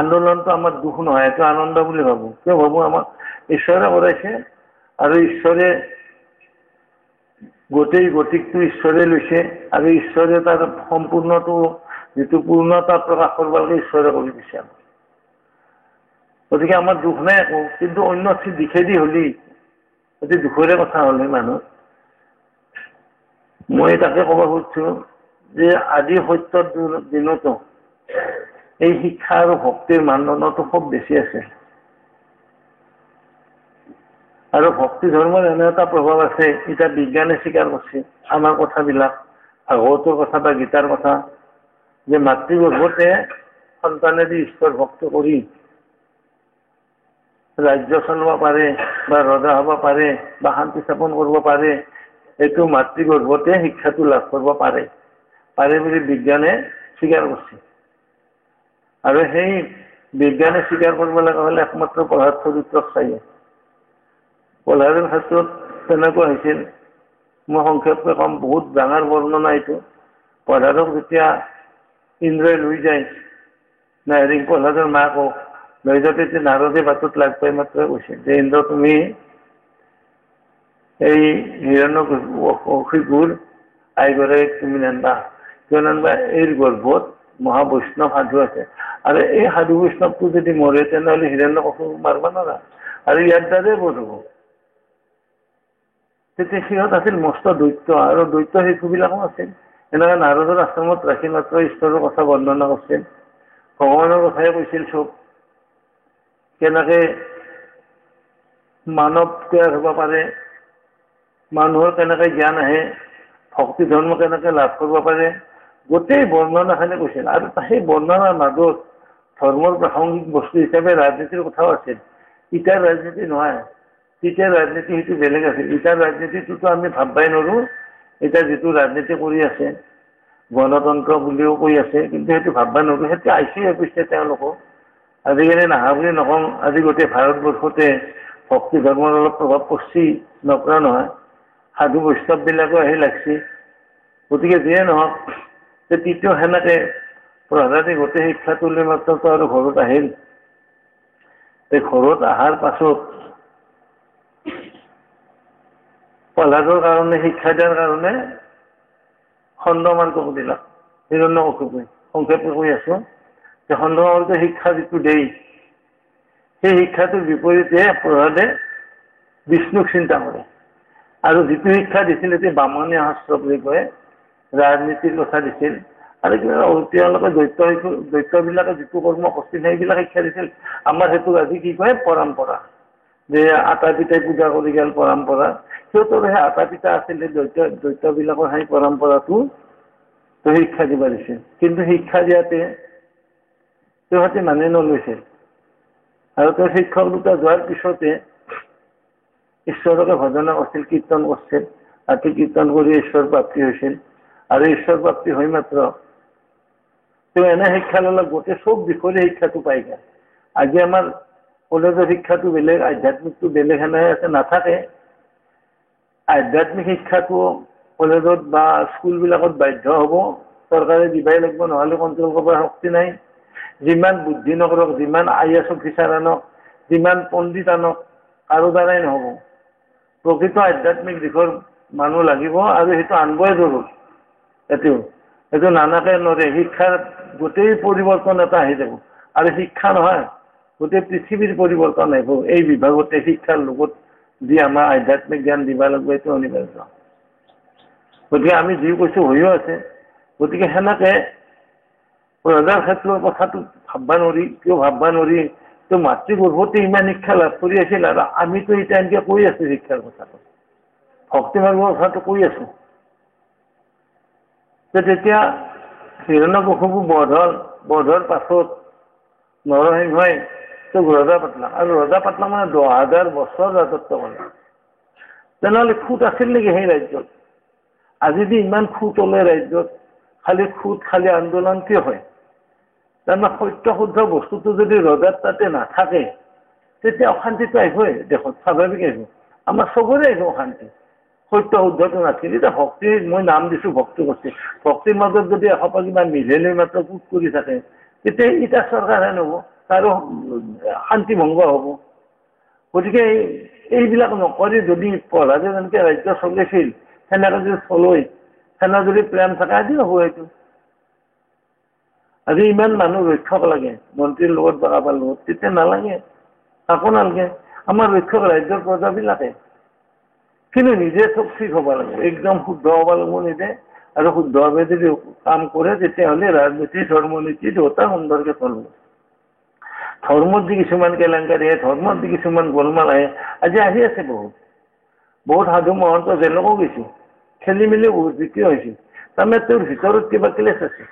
আন্দোলনটো আমাৰ দুখ নহয়, এইটো আনন্দ বুলি ভাবোঁ। কিয় ভাবোঁ, আমাক ঈশ্বৰে কৰাইছে আৰু ঈশ্বৰে গোটেই গতিকটো ঈশ্বৰে লৈছে আৰু ঈশ্বৰে তাৰ সম্পূৰ্ণটো যিটো পূৰ্ণতা প্ৰকাশ কৰিব লাগে ঈশ্বৰে কৰি দিছে। গতিকে আমাৰ দুখ নাই একো, কিন্তু অন্য দিশেদি হ'লি অতি দুখৰে কথা হ'লে মানুহ। মই তাকে ক'ব খুজিছোঁ যে আজি সত্যৰ দিনতো এই শিক্ষা আৰু ভক্তিৰ মানদণ্ডটো খুব বেছি আছে। আৰু ভক্তি ধৰ্মৰ এনে এটা প্ৰভাৱ আছে, এতিয়া বিজ্ঞানে স্বীকাৰ কৰিছে আমাৰ কথাবিলাক, ভাগৱতৰ কথা বা গীতাৰ কথা, যে মাতৃগৰ্ভতে সন্তানেদি ঈশ্বৰ ভক্ত কৰি ৰাজ্য চলাব পাৰে বা ৰজা হ'ব পাৰে বা শান্তি স্থাপন কৰিব পাৰে, এইটো মাতৃগৰ্ভতে শিক্ষাটো লাভ কৰিব পাৰে বুলি বিজ্ঞানে স্বীকাৰ কৰিছে। আৰু সেই বিজ্ঞানে স্বীকাৰ কৰিব লগা হ'লে একমাত্ৰ পঢ়াৰ চৰিত্ৰক চাইয়ে। পঢ়াৰ ক্ষেত্ৰত তেনেকুৱা হৈছিল, মই সংক্ষেপকৈ কম, বহুত ডাঙৰ বৰ্ণনা এইটো। পঢ়াৰক যেতিয়া ইন্দ্ৰই লৈ যায়, নাইৰিং প্ৰহ্লাদৰ মাকক লৈ যাওঁতে তেতিয়া নাৰদে বাটত লাগ পাই মাত্ৰ কৈছে যে ইন্দ্ৰ, তুমি এই হিৰণ্যকশিপুৰ আইগৰাকীক তুমি নানবা, কিয় নানবা, এইৰ গৰ্ভত মহাবৈষ্ণৱ সাধু আছে আৰু এই সাধু বৈষ্ণৱটো যদি মৰে তেনেহ'লে হিৰণ্যকশিপুক মাৰিব নোৱাৰা আৰু ইয়াৰ দ্বাৰাই বোধ হ'ব। তেতিয়া সিহঁত আছিল মস্ত দৈত্য আৰু দৈত্য শিশুবিলাকো আছিল। এনেকৈ নাৰদৰ আশ্ৰমত ৰাখি মাত্ৰ ঈশ্বৰৰ কথা বৰ্ণনা কৰিছিল, ভগৱানৰ কথাই কৈছিল চব, কেনেকৈ মানৱ তৈয়াৰ হ'ব পাৰে, মানুহৰ কেনেকৈ জ্ঞান আহে, ভক্তি ধৰ্ম কেনেকৈ লাভ কৰিব পাৰে, গোটেই বৰ্ণনাখিনি কৈছিল। আৰু সেই বৰ্ণনাৰ মাজত ধৰ্মৰ প্ৰাসংগিক বস্তু হিচাপে ৰাজনীতিৰ কথাও আছিল। ইটাৰ ৰাজনীতি নহয়, তেতিয়াৰ ৰাজনীতি সেইটো বেলেগ আছিল। ইটাৰ ৰাজনীতিটোতো আমি ভাববাই নোৱাৰোঁ। এতিয়া যিটো ৰাজনীতি কৰি আছে, গণতন্ত্ৰ বুলিও কৈ আছে, কিন্তু সেইটো ভাববা নোৱাৰোঁ। সেইটো আইচি অৱশ্যে তেওঁলোকক আজিকালি নাহা বুলি নকওঁ, আজি গোটেই ভাৰতবৰ্ষতে ভক্তি ধৰ্মৰ অলপ প্ৰভাৱ পৰছি, নপৰা নহয়। সাধু বৈষ্ণৱবিলাকো আহি লাগছি। গতিকে যিয়ে নহওক, তৃতীয় সেনেকে প্ৰহ্লাদে গোটেই শিক্ষাটো লৈ মাত্ৰ আৰু ঘৰত আহিল। এই ঘৰত অহাৰ পাছত প্ৰহ্লাদৰ কাৰণে শিক্ষা দিয়াৰ কাৰণে খণ্ডমানটো দিলাক হিৰণ্যকশিপুৰে। সংক্ষেপে কৈ আছো যে খণ্ডমানটো শিক্ষা যিটো দেই, সেই শিক্ষাটোৰ বিপৰীতে প্ৰহ্লাদে বিষ্ণুক চিন্তা কৰে। আৰু যিটো শিক্ষা দিছিল সেইটো বামনীয় শাস্ত্ৰ বুলি কয়, ৰাজনীতিৰ কথা দিছিল। আৰু তেওঁলোকে দৈত্যবিলাকে যিটো কৰ্ম কৰিছিল সেইবিলাক শিক্ষা দিছিল। আমাৰ সেইটো আজি কি কয়, পৰম্পৰা, যে আটা পিঠাই পূজা কৰি গেল পৰম্পৰা। সিহঁতৰ সেই আটা পিঠা আছিল, দৈত্যবিলাকৰ সেই পৰম্পৰাটো শিক্ষা দিব দিছিল। কিন্তু শিক্ষা দিয়াতে সিহঁতে মানি নলৈছিল। আৰু তেওঁ শিক্ষক দুটা যোৱাৰ পিছতে ঈশ্বৰকে ভজনা কৰিছিল, কীৰ্তন কৰিছিল, ৰাতি কীৰ্তন কৰি ঈশ্বৰ প্ৰাপ্তি হৈছিল। আৰু ঈশ্বৰ প্ৰাপ্তি হৈ মাত্ৰ তেওঁ এনে শিক্ষা ল'লে গোটেই চব বিষয়ৰে শিক্ষাটো পাই গ'ল। আজি আমাৰ কলেজৰ শিক্ষাটো বেলেগ, আধ্যাত্মিকটো বেলেগ সেনেহে আছে, নাথাকে। আধ্যাত্মিক শিক্ষাটো কলেজত বা স্কুলবিলাকত বাধ্য হ'ব, চৰকাৰে দিবাই লাগিব, নহ'লে কণ্ট্ৰল কৰাৰ শক্তি নাই। যিমান বুদ্ধি নকৰক, যিমান IAS অফিচাৰ আনক, যিমান পণ্ডিত আনক, কাৰো দ্বাৰাই নহ'ব। প্ৰকৃত আধ্যাত্মিক দিশৰ মানুহ লাগিব আৰু সেইটো আনবই জৰুৰ। এইটো নানাকে নৰে। শিক্ষাৰ গোটেই পৰিৱৰ্তন এটা আহি যাব। আৰু শিক্ষা নহয়, গোটেই পৃথিৱীৰ পৰিৱৰ্তন আহিব এই বিভাগতে। শিক্ষাৰ লগত যি আমাৰ আধ্যাত্মিক জ্ঞান দিব লাগিব, এইটো অনিবাৰ্য। গতিকে আমি যি কৈছোঁ হৈও আছে। গতিকে সেনেকে প্ৰহ্লাদৰ ক্ষেত্ৰৰ কথাটো ভাববা নোৱাৰি। কিয় ভাববা নোৱাৰি? তো মাতৃগৰ্ভতে ইমান শিক্ষা লাভ কৰি আছিল, আৰু আমিতো এতিয়া এনেকৈ কৈ আছো শিক্ষাৰ কথাটো, ভক্তি মাৰ্গৰ কথাটো কৈ আছো। তেতিয়া হিৰণ্যকশিপু বধৰ পাছত নৰসিংহই তোক ৰজা পাতলাক, আৰু ৰজা পাতলাক মানে 10,000 বছৰ ৰাজত্ব কৰে। তেনেহ'লে খুঁত আছিল নেকি সেই ৰাজ্যত? আজি যে ইমান খুঁত ওলাই ৰাজ্যত, খালি খুঁত, খালি আন্দোলন কিয় হয়? তাৰমানে সত্য শুদ্ধ বস্তুটো যদি ৰজাৰ তাতে নাথাকে, তেতিয়া অশান্তিটো আহিবই দেশত, স্বাভাৱিক আহিব। আমাৰ চবৰে আহিব অশান্তি, সত্য শুদ্ধটো নাথাকিলে। এতিয়া ভক্তি, মই নাম দিছোঁ ভক্তি কৰিছে, ভক্তিৰ মাজত যদি এসোপা কিবা মিলেলৈ মাত্ৰ পুত কৰি থাকে, তেতিয়া ইটা চৰকাৰহে নহ'ব। তাৰো শান্তি ভংগ হ'ব। গতিকে এইবিলাক নকৰি যদি পঢ়া যেনেকৈ ৰাজ্য চলিছিল সেনেকৈ যদি চলৈ সেনে যদি প্ৰেম থাকে আজি হ'ব। এইটো আজি ইমান মানুহ ৰক্ষক লাগে মন্ত্ৰীৰ লগত বা কাৰোবাৰ লগত, তেতিয়া নালাগে, কাকো নালাগে। আমাৰ ৰক্ষক ৰাজ্যৰ প্ৰজাবিলাকে, কিন্তু নিজে চব ঠিক হ'ব লাগিব, একদম শুদ্ধ হ'ব লাগিব নিজে। আৰু শুদ্ধভাৱে যদি কাম কৰে তেতিয়াহ'লে ৰাজনীতি ধৰ্মনীতি দুয়োটা সুন্দৰকৈ চলিব। ধৰ্মত যি কিছুমান কেলেংকাৰী আহে, ধৰ্মত যি কিছুমান গোলমাল আহে, আজি আহি আছে বহুত বহুত সাধু মহন্ত জেলকো গৈছে, খেলি মেলি বহুত বিক্ৰী হৈছে। তাৰমানে তেওঁৰ ভিতৰত কিবা ক্লেশ আছে।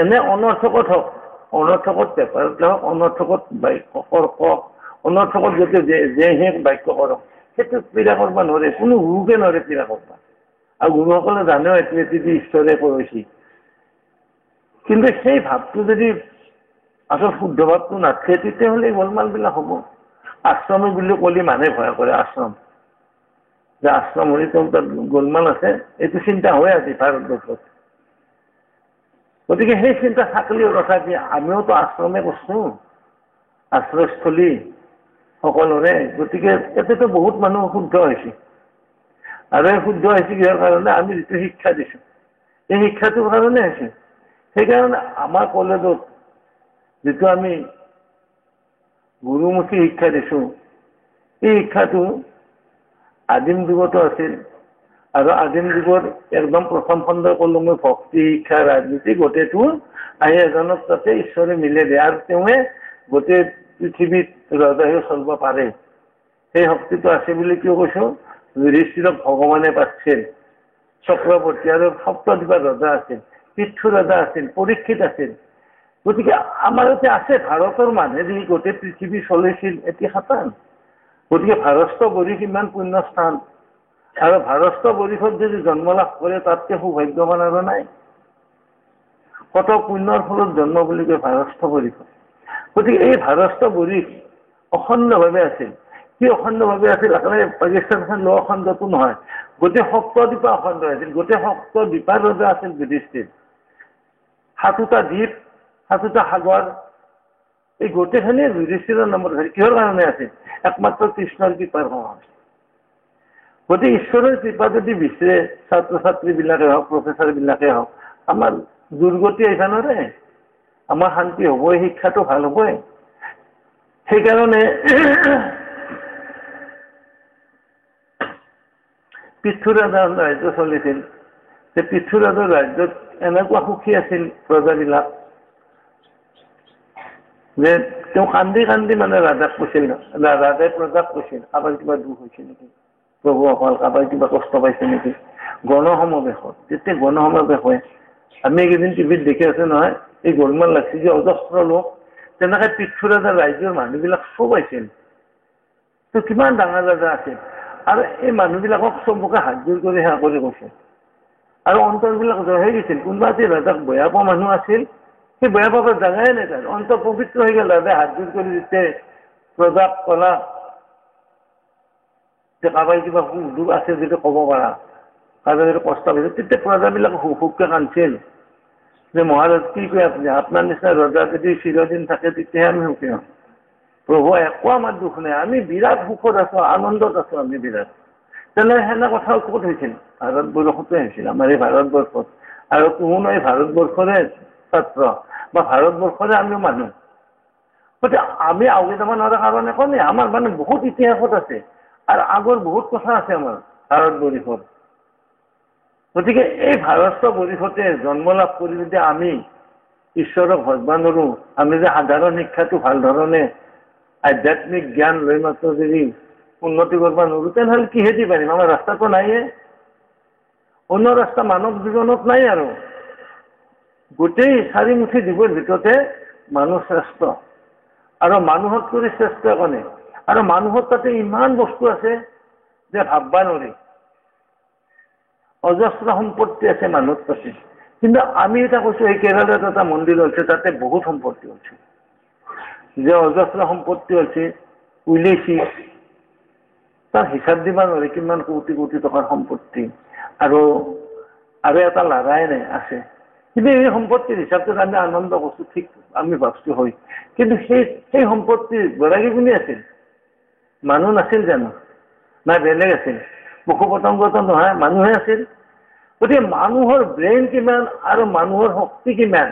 এনে অনৰ্থকত হওক, অনৰ্থকত পেপাৰত হওক, অনৰ্থকত বাক্য অনৰ্থকত যদি যে বাক্য কৰক সেইটোত পীড়া কৰিব নোৱাৰে, কোনো গুৰুকে নোৱাৰে পীড়া কৰিব। আৰু গুৰুসকলে জানেও এইটো এটি ঈশ্বৰে কৈছে। কিন্তু সেই ভাৱটো যদি আচল শুদ্ধ ভাৱটো নাথাকে তেতিয়াহ'লে গোলমালবিলাক হ'ব। আশ্ৰমী বুলি ক'লে মানুহে ভয় কৰে, আশ্ৰম যে আশ্ৰম হ'লে তাত গোলমাল আছে, এইটো চিন্তা হৈ আছে ভাৰতবৰ্ষত। গতিকে সেই চিন্তা থাকিলেও তথাপি আমিওতো আশ্ৰমে কৰিছোঁ, আশ্ৰয়স্থলী সকলোৰে। গতিকে ইয়াতেতো বহুত মানুহ শুদ্ধ হৈছে। আৰু এই শুদ্ধ হৈছে কিহৰ কাৰণে? আমি যিটো শিক্ষা দিছোঁ এই শিক্ষাটোৰ কাৰণে হৈছে। সেইকাৰণে আমাৰ কলেজত যিটো আমি গুৰুমুখী শিক্ষা দিছোঁ, এই শিক্ষাটো আদিম যুগতো আছিল। আৰু আদিম যুগৰ একদম প্ৰথম খণ্ডই ক'লো মই, ভক্তি শিক্ষা ৰাজনীতি গোটেইটো আহি এজনক তাতে ঈশ্বৰে মিলে দিয়ে। আৰু তেওঁৱে গোটেই পৃথিৱীত ৰজা হৈ চলিব পাৰে, সেই শক্তিটো আছে বুলি কিয় কৈছোঁ? যুধিষ্ঠিৰক ভগৱানে পাতিছিল, চক্ৰৱৰ্তী আৰু সপ্তদ্বীপৰ ৰজা আছিল, পৃথু ৰজা আছিল, পৰীক্ষিত আছিল। গতিকে আমাৰ এতিয়া আছে ভাৰতৰ মানুহেদি গোটেই পৃথিৱী চলিছিল এটি সাতান। গতিকে ভাৰস্থ বৰি কিমান পুণ্য স্থান, আৰু ভাৰস্থ বৰিষত যদি জন্ম লাভ কৰে তাতকৈ সৌভাগ্যৱান আৰু নাই। কত পুণ্যৰ ফলত জন্ম বুলি কয় ভাৰস্থ বৰিষত। গতিকে এই ভাৰস্থ বৰিষ অখণ্ডভাৱে আছিল। কি অখণ্ডভাৱে আছিল? একেবাৰে পাকিস্তানখন ল অখণ্ডটো নহয়, গোটেই সপ্তদ্বীপা অখণ্ড আছিল। গোটেই সপ্তদ্বীপাৰ ৰজা আছিল যুধিষ্ঠিৰ। 7টা দ্বীপ, 7টা সাগৰ, এই গোটেইখিনি যুধিষ্ঠিৰৰ নামত আছিল। কিহৰ কাৰণে আছিল? একমাত্ৰ কৃষ্ণৰ কৃপাৰ কাৰণে। গতিকে ঈশ্বৰৰ কৃপা যদি বিচাৰে ছাত্ৰ ছাত্ৰীবিলাকে হওক, প্ৰফেচাৰবিলাকে হওক, আমাৰ দুৰ্গতি আহিব নোৱাৰে, আমাৰ শান্তি হ'বই, শিক্ষাটো ভাল হ'বই। সেইকাৰণে পৃথুৰাজৰ ৰাজ্য চলিছিল। যে পৃথুৰাজৰ ৰাজ্যত এনেকুৱা সুখী আছিল প্ৰজাবিলাক যে তেওঁ কান্দি কান্দি মানে ৰাজাক কৈছিল, ৰাজাই প্ৰজাক কৈছিল কাৰোবাৰ কিবা দুখ হৈছে নেকি প্ৰভু, অকল কাৰোবাৰ কিবা কষ্ট পাইছে নেকি? গণসমাৱেশত, তেতিয়া গণসমাৱেশ হয়, আমি এইকেইদিন টিভিত দেখি আছো নহয়, এই গোলমাল লাগছে যে অজস্ৰ লোক, তেনেকে পৃথুৰাজৰ ৰাজ্যৰ মানুহবিলাক চব আহিছিল। তো কিমান ডাঙৰ ৰাজা আছিল। আৰু এই মানুহবিলাকক চবকে হাত জোৰ কৰি সেৱা কৰি কৈছে। আৰু অন্তৰবিলাক জয় হৈ গৈছিল। কোনোবা এটি ৰাজাক বেয়া পোৱা মানুহ আছিল, সেই বেয়া পাবৰ জাগাই নাই তাৰ, অন্তৰ পবিত্ৰ হৈ গ'ল। ৰাজাই হাত জোৰ কৰি যেতিয়া প্ৰজাক ক'লা যে কাৰোবাৰ কিবা দুখ আছে যদি ক'ব পাৰা, কাৰোবাৰ যদি কষ্ট পাইছে, তেতিয়া প্ৰজাবিলাক সুখকে কান্দছিল যে মহাৰাজ কি কয় আপুনি, আপোনাৰ নিচিনা ৰজা যদি চিৰদিন থাকে তেতিয়াহে আমি সুখী হ'ম। প্ৰভু একো আমাৰ দুখ নাই, আমি বিৰাট সুখত আছো, আনন্দত আছো আমি বিৰাট। তেনেহ'লে সেনে কথা ক'ত হৈছিল? ভাৰতবৰ্ষতে হৈছিল, আমাৰ এই ভাৰতবৰ্ষত। আৰু কোনো এই ভাৰতবৰ্ষৰে ছাত্ৰ বা ভাৰতবৰ্ষৰে আমি মানুহ। গতিকে আমি আগুৱাই যাব নোৱাৰা কাৰণ একো নাই, আমাৰ মানে বহুত ইতিহাসত আছে আৰু আগৰ বহুত কথা আছে আমাৰ ভাৰতবৰ্ষত। গতিকে এই ভাৰতবৰ্ষ বৰ্ষতে জন্ম লাভ কৰি যদি আমি ঈশ্বৰক ভজবা নোৱাৰো, আমি যে সাধাৰণ শিক্ষাটো ভাল ধৰণে আধ্যাত্মিক জ্ঞান লৈ মাত্ৰ যদি উন্নতি কৰিব নোৱাৰো, তেনেহ'লে কিহেদি পাৰিম? আমাৰ ৰাস্তাটো নাইয়ে, অন্য ৰাস্তা মানৱ জীৱনত নাই। আৰু গোটেই 4 মুঠি জীৱৰ ভিতৰতে মানুহ শ্ৰেষ্ঠ, আৰু মানুহত কৰি শ্ৰেষ্ঠ একো নাই। আৰু মানুহৰ তাতে ইমান বস্তু আছে যে ভাববা নোৱাৰি, অজস্ৰ সম্পত্তি আছে মানুহৰ তাতে। কিন্তু আমি এটা কৈছো, এই কেৰালাত এটা মন্দিৰ হৈছে, তাতে বহুত সম্পত্তি হৈছে, যে অজস্ৰ সম্পত্তি হৈছে উলিয়াইছি, তাৰ হিচাপ দিবা নোৱাৰি কিমান কোটি কোটি টকাৰ সম্পত্তি। আৰু এটা লৰাই নাই আছে, কিন্তু এই সম্পত্তিৰ হিচাপটোত আমি আনন্দ কৰছো, ঠিক আমি ভাবছো হয়, কিন্তু সেই সম্পত্তিৰ গৰাকী কোনে আছিল? মানুহ নাছিল জানো? না বেলেগ আছিল? পশু পতংগতো নহয়, মানুহে আছিল। গতিকে মানুহৰ ব্ৰেইন কিমান আৰু মানুহৰ শক্তি কিমান,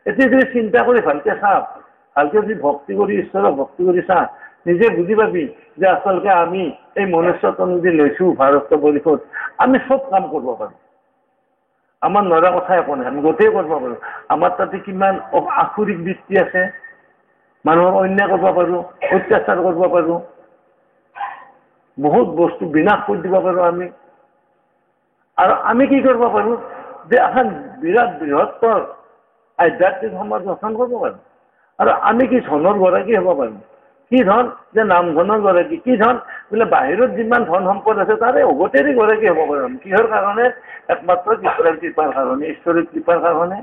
এতিয়া যদি চিন্তা কৰি ভালকে চা, ভালকে যদি ভক্তি কৰি ঈশ্বৰক ভক্তি কৰি চা, নিজে বুজি পাবি যে আচলতে আমি এই মনুষ্যত্ব যদি লৈছো ভাৰতবৰ্ষত, আমি চব কাম কৰিব পাৰো। আমাৰ নৰা কথা একো নাই, আমি গোটেই কৰিব পাৰো। আমাৰ তাতে কিমান আসুৰিক বৃত্তি আছে, মানুহৰ অন্যায় কৰিব পাৰো, অত্যাচাৰ কৰিব পাৰো, বহুত বস্তু বিনাশ কৰি দিব পাৰো আমি। আৰু আমি কি কৰিব পাৰো যে এখন বিৰাট বৃহত্তৰ আধ্যাত্মিক সমাজ গঠন কৰিব পাৰো। আৰু আমি কি ধনৰ গৰাকী হ'ব পাৰো? কি ধন? যে নাম ধনৰ গৰাকী। কি ধন? বোলে বাহিৰত যিমান ধন সম্পদ আছে তাৰে উভতেৰে গৰাকী হ'ব পাৰো। কিহৰ কাৰণে? একমাত্ৰ ঈশ্বৰৰ কৃপাৰ কাৰণে, ঈশ্বৰৰ কৃপাৰ কাৰণে।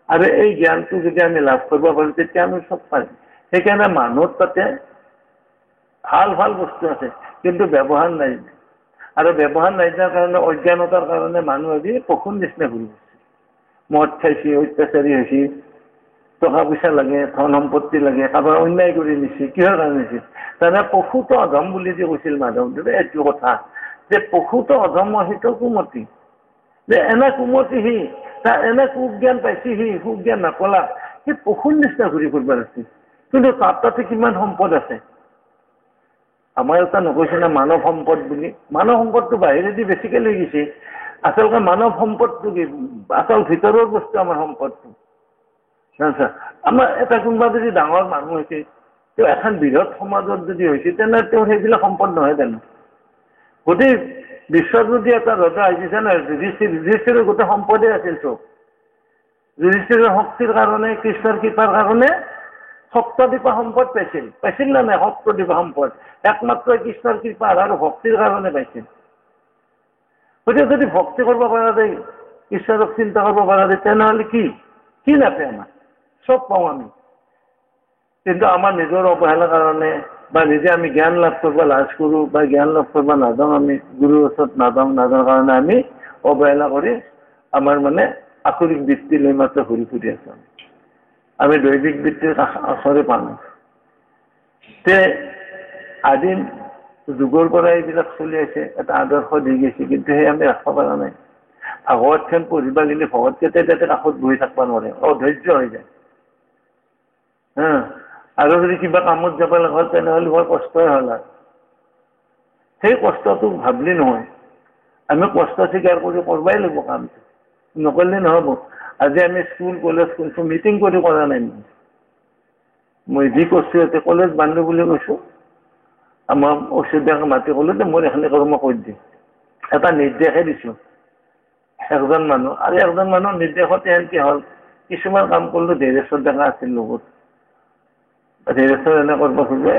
আৰু এই জ্ঞানটো যদি আমি লাভ কৰিব পাৰো তেতিয়া আমি চব পাৰিম। সেইকাৰণে মানুহৰ তাতে ভাল ভাল বস্তু আছে, কিন্তু ব্যৱহাৰ নাই। আৰু ব্যৱহাৰ নাই যোৱাৰ কাৰণে, অজ্ঞানতাৰ কাৰণে মানুহ আজি পশুৰ নিচিনা ঘূৰি গৈছে। মদ খাইছে, অত্যাচাৰী হৈছে, টকা পইচা লাগে, ধন সম্পত্তি লাগে, কাৰোবাৰ অন্যায় কৰি নিছে। কিহৰ কাৰণে নিছে? তাৰমানে পশুটো অধম বুলি যে কৈছিল মাধৱদেৱে, এইটো কথা যে পশুটো অধম সেইটো কুমতি, যে এনে কুমতি সি, তাৰ এনে সুজ্ঞান পাইছে, সি সুজ্ঞান নাপলা, সি পশুৰ নিচিনা ঘূৰি ফুৰিব আছে। কিন্তু তাতে কিমান সম্পদ আছে। আমাৰ এটা নকৈছে না মানৱ সম্পদ বুলি। মানৱ সম্পদটো বাহিৰেদি বেছিকে লৈ গৈছে। আচলতে মানৱ সম্পদটো কি? আচল ভিতৰৰ বস্তু আমাৰ সম্পদটো। আমাৰ এটা কোনোবা যদি ডাঙৰ মানুহ হৈছে, তেওঁ এখন বৃহৎ সমাজত যদি হৈছে, তেনে তেওঁ সেইবিলাক সম্পদ নহয় জানো? গোটেই বিশ্বত যদি এটা ৰজা আহিছে নহয়, যুধিষ্ঠিৰৰ গোটেই সম্পদেই আছিল চব। যুধিষ্ঠিৰৰ শক্তিৰ কাৰণে, কৃষ্ণৰ কৃপাৰ কাৰণে সপ্তদ্বীপা সম্পদ পাইছিল না নাই? সপ্তদ্বীপা সম্পদ একমাত্ৰ কৃষ্ণৰ কৃপা আৰু ভক্তিৰ কাৰণে পাইছিল। গতিকে যদি ভক্তি কৰিব পৰা যায়, ঈশ্বৰক চিন্তা কৰিব পৰা যায়, তেনেহ'লে কি নাপায়? আমাৰ চব পাওঁ আমি। কিন্তু আমাৰ নিজৰ অৱহেলাৰ কাৰণে বা নিজে আমি জ্ঞান লাভ কৰিব লাজ কৰোঁ বা জ্ঞান লাভ কৰিব নাযাওঁ, আমি গুৰুৰ ওচৰত নাযাওঁ কাৰণে আমি অৱহেলা কৰি আমাৰ মানে আসুৰিক বৃত্তি লৈ মাত্ৰ ঘূৰি ফুৰি আছো। আমি দৈবিক বৃত্তিৰ ওচৰে পাওঁ। তে আদিম যুগৰ পৰা এইবিলাক চলি আছে, এটা আদৰ্শ দি গৈছে, কিন্তু সেই আমি ৰাখিব পৰা নাই। ভাগৱতখন পঢ়িবা গ'লে ভগৱতকেইটাই তাতে কাষত বহি থাকিব নোৱাৰে, অধৈৰ্য হৈ যায়। আৰু যদি কিবা কামত যাব লগা হ'ল তেনেহ'লে বৰ কষ্টই হ'ল। আৰু সেই কষ্টটো ভাবলি নহয়, আমি কষ্ট স্বীকাৰ কৰি কৰিবই লাগিব কামটো, নকৰিলে নহ'ব। আজি আমি স্কুল কলেজ কৰিছোঁ, মিটিং কৰি কৰা নাই। মই যি কৈছোঁ ইয়াতে কলেজ বান্ধো বুলি কৈছোঁ, আমাৰ অচিদাকে মাতি ক'লো যে মোৰ এখানে কৰ্ম কৰি দিম, এটা নিৰ্দেশহে দিছোঁ একজন মানুহ। আৰু একজন মানুহৰ নিৰ্দেশতে এনেকৈ হ'ল, কিছুমান কাম কৰিলোঁ ধীৰেশ্বৰ ডেকা আছিল লগত, ধীৰেশ্বৰ এনে কৰিব খোজে,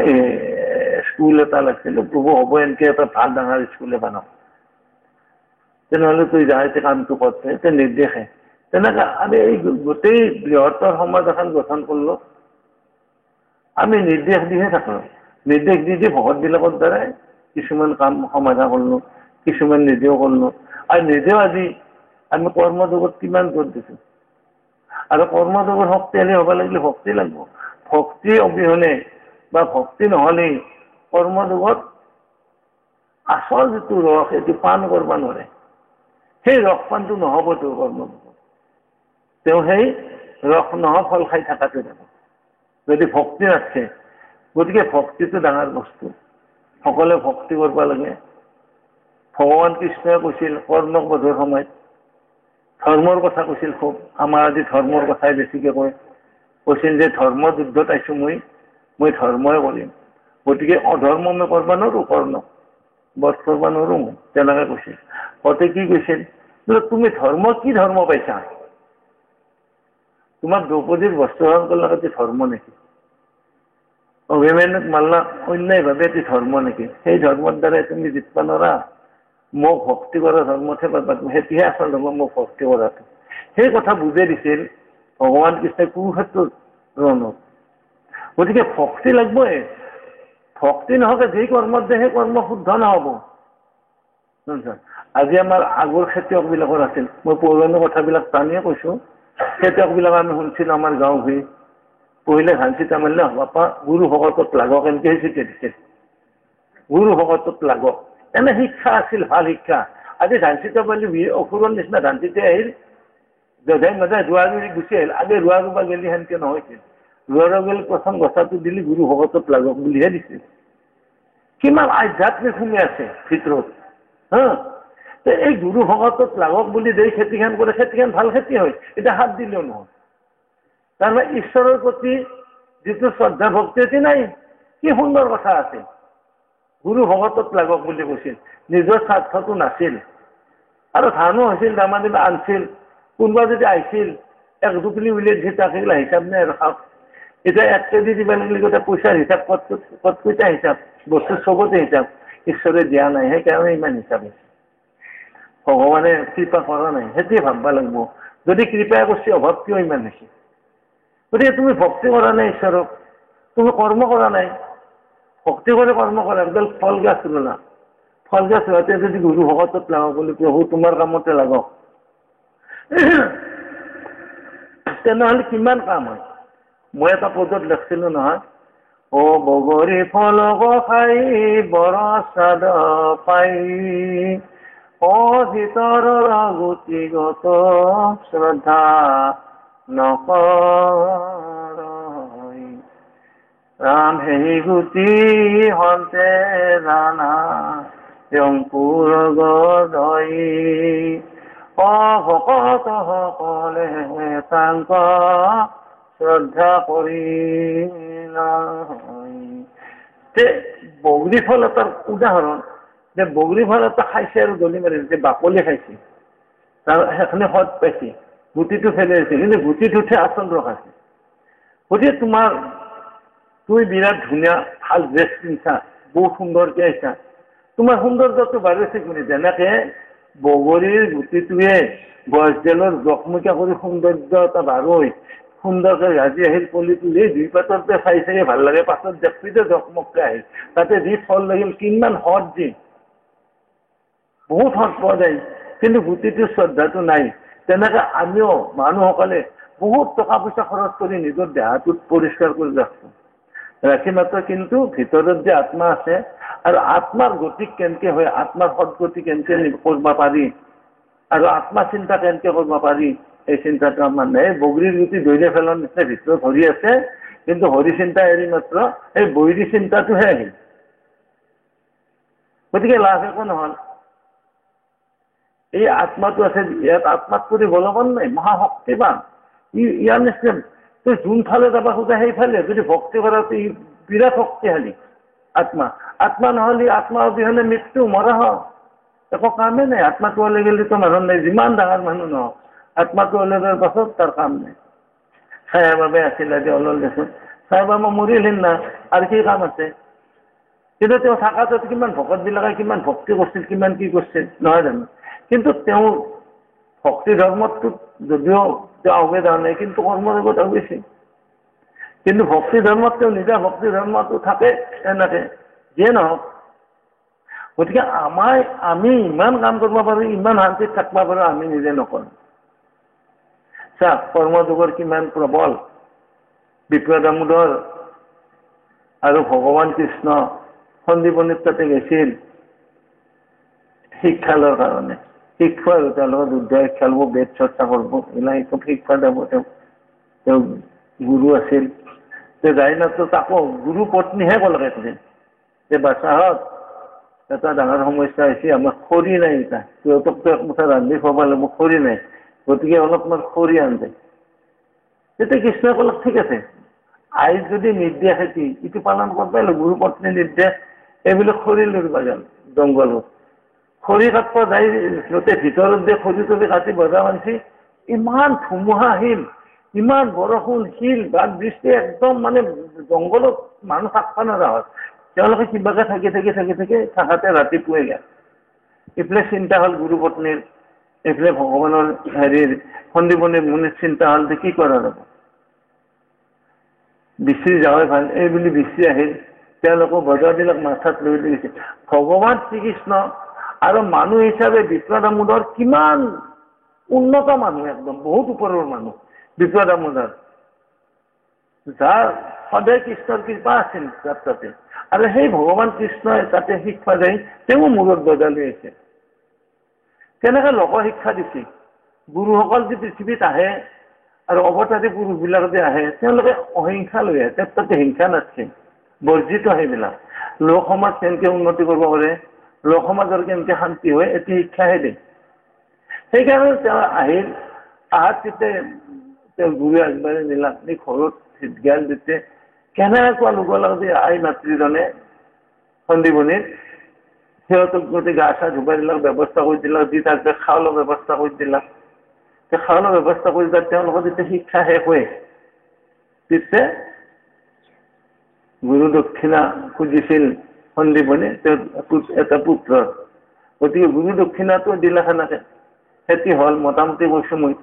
স্কুল এটা লাগিছিল, প্ৰভু হ'ব এনেকৈ এটা ভাল ডাঙৰ স্কুলে বনাওক, তেনেহ'লে তই যাই কামটো কৰছে, এতিয়া নিৰ্দেশে। তেনেকৈ আমি এই গোটেই বৃহত্তৰ সমাজ এখন গঠন কৰিলোঁ। আমি নিৰ্দেশ দিহে থাকোঁ, নিৰ্দেশ দি ভকতবিলাকৰ দ্বাৰাই কিছুমান কাম সমাধা কৰিলোঁ, কিছুমান নিজেও কৰিলোঁ। আৰু নিজেও আজি আমি কৰ্মযোগত কিমান জোৰ দিছোঁ। আৰু কৰ্মযোগৰ শক্তিশালী হ'ব লাগিলে ভক্তি লাগিব। ভক্তি অবিহনে বা ভক্তি নহ'লে কৰ্মযোগত আচল যিটো ৰস, এইটো পান কৰিব নোৱাৰে। সেই ৰস পানটো নহ'ব তোৰ কৰ্মযোগত, তেওঁ সেই ৰস নহয় ফল খাই থকাটো যাব যদি ভক্তি নাথাকে। গতিকে ভক্তিটো ডাঙৰ বস্তু, সকলোৱে ভক্তি কৰিব লাগে। ভগৱান কৃষ্ণই কৈছিল কৰ্ণক বধৰ সময়ত ধৰ্মৰ কথা কৈছিল খুব। আমাৰ আজি ধৰ্মৰ কথাই বেছিকৈ কৈছিল যে ধৰ্ম যুদ্ধত আহিছোঁ, মই ধৰ্মই কৰিম, গতিকে অধৰ্ম মই কৰিব নোৱাৰোঁ, কৰ্ণক বধ কৰিব নোৱাৰোঁ, তেনেকৈ কৈছিল। কওঁতে কি কৈছিল, বোলে তুমি ধৰ্ম কি ধৰ্ম পাইছা? তোমাক দ্ৰৌপদীৰ বস্ত্ৰহৰণ কৰাৰ লগতে ধৰ্ম নেকি? অভিমানক মাল্লা অন্যায়ভাৱে এটি ধৰ্ম নেকি? সেই ধৰ্মৰ দ্বাৰাই তুমি জিতব নোৱাৰা, মোক ভক্তি কৰা ধৰ্মতহে পাবা, সেইটোহে আচল ধৰ্ম, মোক ভক্তি কৰাটো। সেই কথা বুজাই দিছিল ভগৱান কৃষ্ণই কুৰুক্ষেত্ৰৰ ৰণত। গতিকে ভক্তি লাগিবই, ভক্তি নহওঁতে যি কৰ্মত দিয়ে সেই কৰ্ম শুদ্ধ নহ'ব। আজি আমাৰ আগৰ খেতিয়কবিলাকৰ আছিল, মই পৌৰাণিক কথাবিলাক টানিয়ে কৈছোঁ, খেতিয়কবিলাক আমি শুনিছিলোঁ আমাৰ গাঁও হৈ পহিলে ধান চিটা মাৰিলে বাপা গুৰু ভকতত লাগক এনেকৈ চিটি দিছিল গুৰু ভকতত লাগক এনে শিক্ষা আছিল ভাল শিক্ষা আজি ধান চিটা মাৰিলে অসুৰৰ নিচিনা ধান চিটা আহিল যধাই মধাই ৰোৱা ৰুই গুচি আহিল আগে ৰোৱা ৰুবা গেলি সেনেকে নহৈছিল ৰোৱা গেলি প্ৰথম গছাটো দিলি গুৰু ভকতত লাগক বুলিহে দিছিল কিমান আধ্যাত্মিক ভূমি আছে ভিতৰত হা এই গুৰু ভকতত লাগক বুলি দেই খেতিখন কৰে খেতিখন ভাল খেতি হয় এতিয়া হাত দিলেও নহয় তাৰমানে ঈশ্বৰৰ প্ৰতি যিটো শ্ৰদ্ধা ভক্তি নাই কি সুন্দৰ কথা আছে গুৰু ভকতত লাগক বুলি কৈছিল নিজৰ স্বাৰ্থটো নাছিল আৰু ধানো হৈছিল দামাদি আনছিল কোনোবা যদি আহিছিল এক দুকলি উলিয়াই দিছিল তাক সেইগিলা হিচাপ নাই আৰু খাওক এতিয়া 1 কেজি দিবা লাগিলে গোটেই পইচাৰ হিচাপ ক'ত কেইটা হিচাপ বস্তু চবতে হিচাপ ঈশ্বৰে দিয়া নাই সেইকাৰণে ইমান হিচাপ হৈছে ভগৱানে কৃপা কৰা নাই সেইটোৱে ভাববা লাগিব যদি কৃপা কৰিছে অভাৱ কিয় ইমান হৈছে গতিকে তুমি ভক্তি কৰা নাই ঈশ্বৰক তুমি কৰ্ম কৰা নাই ভক্তি কৰি কৰ্ম কৰা একদম ফল গছ ৰোলা ফল গছ ৰোৱাতে যদি গুৰু ভকতত লাগক বুলি প্ৰভু তোমাৰ কামতে লাগক তেনেহ'লে কিমান কাম হয় মই এটা পদত লিখিছিলোঁ নহয় অ বগৰী ফল খাই বৰ চাদ পাই অ ভিতৰৰ গুটিগত শ্ৰদ্ধা নকৰ ৰাম সেই গুটি হন্তে জানা অংকুৰ গদৈ অ ভকত সকলে তাংক শ্ৰদ্ধা কৰি বগৰী ফল এটাৰ উদাহৰণ যে বগৰী ফল এটা খাইছে আৰু গলি মাৰি যে বাকলি খাইছে তাৰ সেইখিনি সৎ পাইছে গুটিটো ফেলাই আছে কিন্তু গুটিটোতহে আচল ৰস আছে গতিকে তুমি বিৰাট ধুনীয়া ভাল ড্ৰেছ পিন্ধছা বহুত সুন্দৰকৈ আহিছা তোমাৰ সৌন্দৰ্যটো বাঢ়িছে কোনে যেনেকে বগৰীৰ গুটিটোৱে গছডালৰ জকমকীয়া কৰি সৌন্দৰ্য এটা বাঢ়ৈ সুন্দৰকৈ গাজি আহিল পলিটো এই দুই পাততে চাই চাই ভাল লাগে পাছত দেখপিতে জকমককৈ আহিল তাতে যি ফল লাগিল কিমান সৎ যি বহুত সৎ পোৱা যায় কিন্তু গুটিটোৰ শ্ৰদ্ধাটো নাই তেনেকে আমিও মানুহসকলে বহুত টকা পইচা খৰচ কৰি নিজৰ দেহাটোত পৰিষ্কাৰ কৰি ৰাখি মাত্ৰ কিন্তু ভিতৰত যে আত্মা আছে আৰু আত্মাৰ গতি কেনেকে হয় আত্মাৰ সদগতি কেনেকে কৰিব পাৰি আৰু আত্মা চিন্তা কেনেকে কৰিব পাৰি এই চিন্তাটো আমাৰ নাই বগৰীৰ গুটি ধৈৰ্য ফেলৰ নিচিনা ভিতৰত হৰি আছে কিন্তু হৰি চিন্তা এৰি মাত্ৰ এই বৈৰী চিন্তাটোহে আহিল গতিকে লাভ একো নহল এই আত্মাটো আছে ইয়াত আত্মাত কৰি বলৱান নাই মহাশক্তিবান ইয়াৰ নিচিনা তই যোনফালে যাবা খোজা সেইফালে যদি ভক্তি কৰা ই বিৰাট শক্তিশালী আত্মা নহ'লে আত্মা অবিহনে মৃত্যু মৰা হওক একো কামেই নাই আত্মাটো ওলাই গ'লেতো মানুহ নাই যিমান ডাঙৰ মানুহ নহওক আত্মাটো ওলাই যোৱাৰ পাছত তাৰ কাম নাই চায়া বাবে আছিল আজি অলল দেচোন চায়া বাবা মৰিল না আৰু কি কাম আছে কিন্তু তেওঁ থাকাটো কিমান ভকতবিলাকে কিমান ভক্তি কৰিছিল কিমান কি কৰিছিল নহয় জানো কিন্তু তেওঁ ভক্তি ধৰ্মটোত যদিও তেওঁ আগে যোৱা নাই কিন্তু কৰ্মৰ লগত আগুৱাইছে কিন্তু ভক্তি ধৰ্মত তেওঁ নিজা ভক্তি ধৰ্মটো থাকে এনেকে যিয়ে নহওক গতিকে আমি ইমান কাম কৰিব পাৰোঁ ইমান শান্তিত থাকিব পাৰোঁ আমি নিজে নকৰোঁ চা কৰ্মযোগৰ কিমান প্ৰবল বিপ্ৰ দামোদৰ আৰু ভগৱান কৃষ্ণ সন্দীপনীত তাতে গৈছিল শিক্ষা লোৱাৰ কাৰণে শিক্ষা আৰু তেওঁলোকৰ যুদ্ধ শিক্ষা ল'ব বেদ চৰ্চা কৰিব এইবিলাক চব শিক্ষা যাব তেওঁ গুৰু আছিল তেওঁ যাই নাতো তাকো গুৰু পত্নীহে ক'লে যে বাচ্চাহঁত এটা ডাঙৰ সমস্যা হৈছে আমাৰ খৰি নাই এতিয়া সিহঁতকতো একমুঠা ৰান্ধি খুৱাব লাগিব খৰি নাই গতিকে অলপমান খৰি আন যায় তেতিয়া কৃষ্ণই ক'লে ঠিক আছে আইজ যদি নিৰ্দেশ খেতি ইটো পালন কৰবাই লাগিব গুৰু পত্নী নিৰ্দেশ এইবিলাক খৰি লৈ যাম জংঘলত খৰি কাটব যাই সিহঁতে ভিতৰত দিয়ে খৰি তলি কাটি বজা মানছি ইমান ধুমুহা আহিল ইমান বৰষুণ শিল বাট বৃষ্টি একদম মানে জংঘলত মানুহ থাকিব নোৱাৰা হয় তেওঁলোকে কিবাকে থাকি থাকাতে ৰাতিপুৱাই গেল এইফালে চিন্তা হ'ল গুৰু পত্নীৰ এইফালে ভগৱানৰ হেৰিৰ সন্দীপনীৰ মুনিৰ চিন্তা হ'ল যে কি কৰা যাব বিচি যাৱাই ভাল এই বুলি বিচি আহিল তেওঁলোকৰ বজাৰবিলাক মাথাত লৈ গৈছে ভগৱান শ্ৰীকৃষ্ণ আৰু মানুহ হিচাপে বিপ্ৰ দামোদৰ কিমান উন্নত মানুহ একদম বহুত ওপৰৰ মানুহ বিপ্লৱ দামোদৰ যাৰ সদায় কৃষ্ণৰ কৃপা আছিল তাতে আৰু সেই ভগৱান কৃষ্ণই তাতে শিক্ষা দেই তেওঁ মূৰত বজাই লৈ আছে কেনেকৈ লোকশিক্ষা দিছিল গুৰুসকল যে পৃথিৱীত আহে আৰু অৱতাৰী পুৰুষবিলাক যে আহে তেওঁলোকে অহিংসা লৈ আহে তাতে হিংসা নাছিল বৰ্জিত সেইবিলাক লোক সমাজ কেনেকৈ উন্নতি কৰিব পাৰে লোক সমাজৰ কেনেকৈ শান্তি হয় এটি শিক্ষাহে দিয়ে সেইকাৰণে তেওঁ আহিল আহাৰ তেতিয়া তেওঁ গুৰু আগবাঢ়ি নিলাক নি ঘৰত জ্ঞান দিতে কেনেকুৱা লোক লাগে আই মাতৃজনে সন্দীপনীৰ সিহঁতক গোটেই গা চা ধুবাই দিলাক ব্যৱস্থা কৰি দিলাক দি তাক খাওয়াৰ ব্যৱস্থা কৰি দিলাক খাওয়াৰ ব্যৱস্থা কৰি তাত তেওঁলোকৰ যেতিয়া শিক্ষা শেষ হয় তেতিয়া গুৰু দক্ষিণা খুজিছিল সন্দীপনী তেওঁ এটা পুত্ৰ গতিকে গুৰু দক্ষিণাটো দিলা সেনেকে খেতি হ'ল মোটামুটি কৈছো মই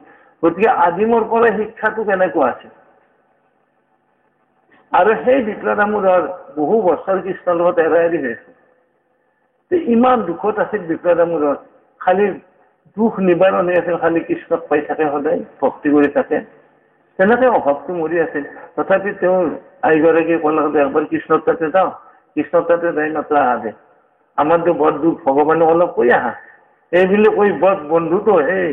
গতিকে আদিমৰ পৰা শিক্ষাটো কেনেকুৱা আছিল আৰু সেই বিপ্লৱ দামোদৰ বহু বছৰ কৃষ্ণৰ লগত এৰাই এৰি হৈছে ইমান দুখত আছিল বিপ্লৱ দামোদৰ খালি দুখ নিবাৰণ হৈ আছিল খালি কৃষ্ণক পাই থাকে সদায় ভক্তি কৰি থাকে তেনেকৈ অভাৱটো মৰি আছিল তথাপি তেওঁৰ আইগৰাকী ক'লে একবাৰ কৃষ্ণৰ তাতে যাওঁ কৃষ্ণৰ তাতে যাই মাত্ৰ আহা আমাৰতো বৰ দুখ ভগৱানক অলপ কৈ আহা এই বুলি কৈ বৰ বন্ধুটো এই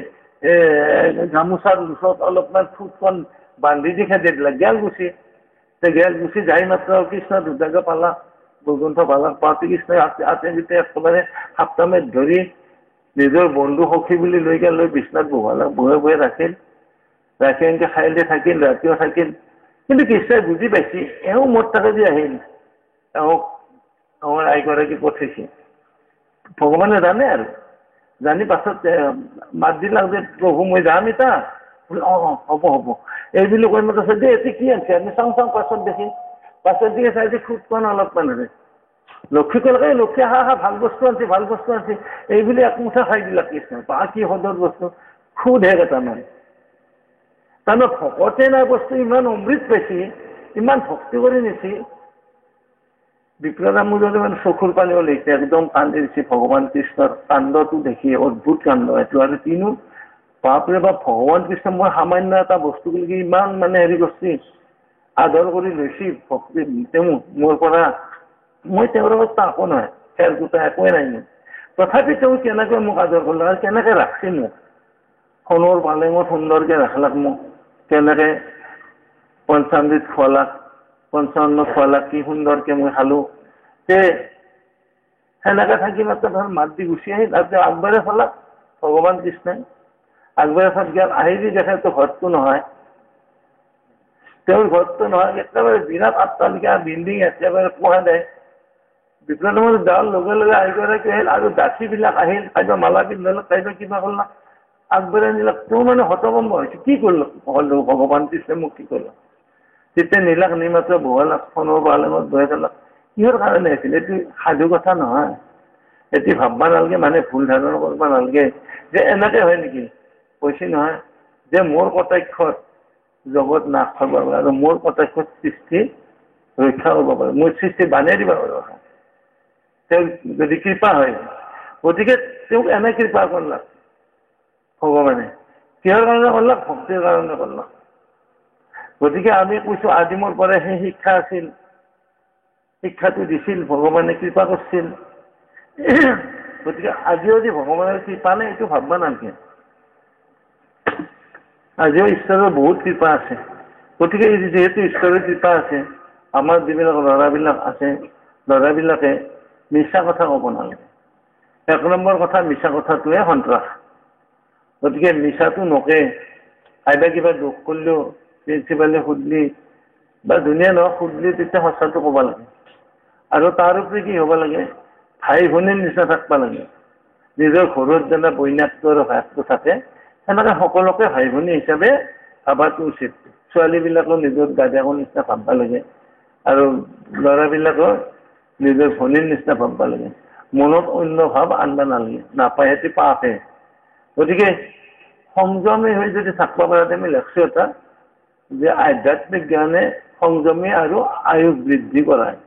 গামোচাৰ ওচৰত অলপমান ফুটখন বান্ধি দি খেদি দিলে গেল গুচি যাই মাত্ৰ কৃষ্ণ দুটাকে পালা বৈকুণ্ঠ পালাক পাওঁতে কৃষ্ণই আতে পিতে একেবাৰে সাপ্তাহত ধৰি নিজৰ বন্ধু সখী বুলি লৈ বিচনাত বহে ৰাখিল ৰাখি এনেকৈ খাই দি থাকিল ৰাতিও থাকিল কিন্তু কৃষ্ণই বুজি পাইছে এওঁ মোৰ তাকে যে আহিল এওঁক আমাৰ আইগৰাকী পঠিয়াইছে ভগৱানে জানে আৰু জানি পাছত মাত দিলাক যে প্ৰভু মই যাম এটা হ'ব হ'ব এই বুলি কৈ মাত্ৰ দে এতিয়া কি আছে আমি চাওঁ পাছত দেখি পাছত দিকে চাই যে খুবকণ অলপমান আছে লক্ষী ক'লে লক্ষী আহা ভাল বস্তু আনছি এই বুলি একমুঠা খাই দিলাক কৃষ্ণ কি সদৰ বস্তু খুব ঢেৰ এটা মানে তাৰমানে ভকতে নাই বস্তু ইমান অমৃত পাইছে ইমান ভক্তি কৰি নিছি বিপ্লৱ দামোদৰে মানে চকুৰ পানী ওলাইছে একদম কান্দি দিছে ভগৱান কৃষ্ণৰ কাণ্ডটো দেখি অদ্ভুত কাণ্ড এইটো আৰু কিনো বাপৰে বাপ ভগৱান কৃষ্ণ মই সামান্য এটা বস্তু বুলি ইমান মানে হেৰি কৰিছে আদৰ কৰি লৈছি ভক্তি তেওঁ মোৰ পৰা মই তেওঁৰ লগত একো নহয় খেৰ গোটা একোৱে নাই মোৰ তথাপি তেওঁ কেনেকৈ মোক আদৰ কৰিলে আৰু কেনেকৈ ৰাখছি মোক সোণৰ পালেঙত সুন্দৰকৈ ৰাখলাক মোক কেনেকৈ পঞ্চামৃত খোৱালাক পঞ্চান্ন খোৱালাক কি সুন্দৰকৈ মই খালোঁ তে সেনেকৈ থাকি মাত্ৰ ধৰ মাত দি গুচি আহিল আৰু আগবাঢ়ে চালাক ভগৱান কৃষ্ণই আগবাঢ়ে চাত গেল আহি দি দেখে তো ঘৰটো নহয় তেওঁৰ ঘৰটো নহয় একেবাৰে বিৰাট আট্টালিকা বিল্ডিং একেবাৰে পোহা দেয় বিপ্লৱ দামোদৰ যাৱাৰ লগে লগে আইগৰাকী আহিল আৰু দাসীবিলাক আহিল কাইবা মালা পিন্ধালাক কাইবা কিবা কৰলাক আগবাঢ়াই নিলাক তেওঁ মানে হতভম্ব হৈছে কি কৰিলো ভগৱান কৃষ্ণই মোক কি কৰিলাক তেতিয়া নিলাক নি মাত্ৰ বহালাক সোণৰ পালেঙত বহাই থলাক কিহৰ কাৰণে আছিল এইটো সাধু কথা নহয় এটি ভাববা নালাগে মানে ভুল ধাৰণা কৰিব নালাগে যে এনেকে হয় নেকি কৈছে নহয় যে মোৰ কটাক্ষত জগত নাশ কৰিব পাৰে আৰু মোৰ কটাক্ষত সৃষ্টি ৰক্ষা কৰিব পাৰে মোৰ সৃষ্টি বানিয়ে দিব পাৰিব তেওঁ যদি কৃপা হয় গতিকে তেওঁক এনে কৃপা কৰলাক ভগৱানে কিহৰ কাৰণে কৰলাক ভক্তিৰ কাৰণে কৰলাক গতিকে আমি কৈছো আদিমৰ পৰা সেই শিক্ষা আছিল শিক্ষাটো দিছিল ভগৱানে কৃপা কৰিছিল গতিকে আজিও যে ভগৱানৰ কৃপা নাই এইটো ভাববা নালাগে আজিও ঈশ্বৰৰ বহুত কৃপা আছে গতিকে যিহেতু ঈশ্বৰৰ কৃপা আছে আমাৰ যিবিলাক ল'ৰাবিলাক আছে ল'ৰাবিলাকে মিছা কথা ক'ব নালাগে এক নম্বৰ কথা মিছা কথাটোৱে সন্ত্ৰাস গতিকে মিছাটো নকয়ে আইবা কিবা দুখ কৰিলেও প্ৰিন্সিপালে সুধলি বা ধুনীয়া নহয় সুধলি তেতিয়া সঁচাটো ক'ব লাগে আৰু তাৰ উপৰি কি হ'ব লাগে ভাই ভনীৰ নিচিনা থাকিব লাগে নিজৰ ঘৰত যেনে বৈনাকটো আৰু ভাইকটো থাকে সেনেকৈ সকলোকে ভাই ভনী হিচাপে ভাবাটো উচিত ছোৱালীবিলাকো নিজৰ দাদাকৰ নিচিনা ভাববা লাগে আৰু ল'ৰাবিলাকো নিজৰ ভনীৰ নিচিনা ভাববা লাগে মনত অন্য ভাৱ আনবা নালাগে নাপায় সেইটো পাপে গতিকে সংযমী হৈ যদি থাকিব পাৰে আমি লেখছো এটা যে আধ্যাত্মিক জ্ঞানে সংযমী আৰু আয়ুস বৃদ্ধি কৰায়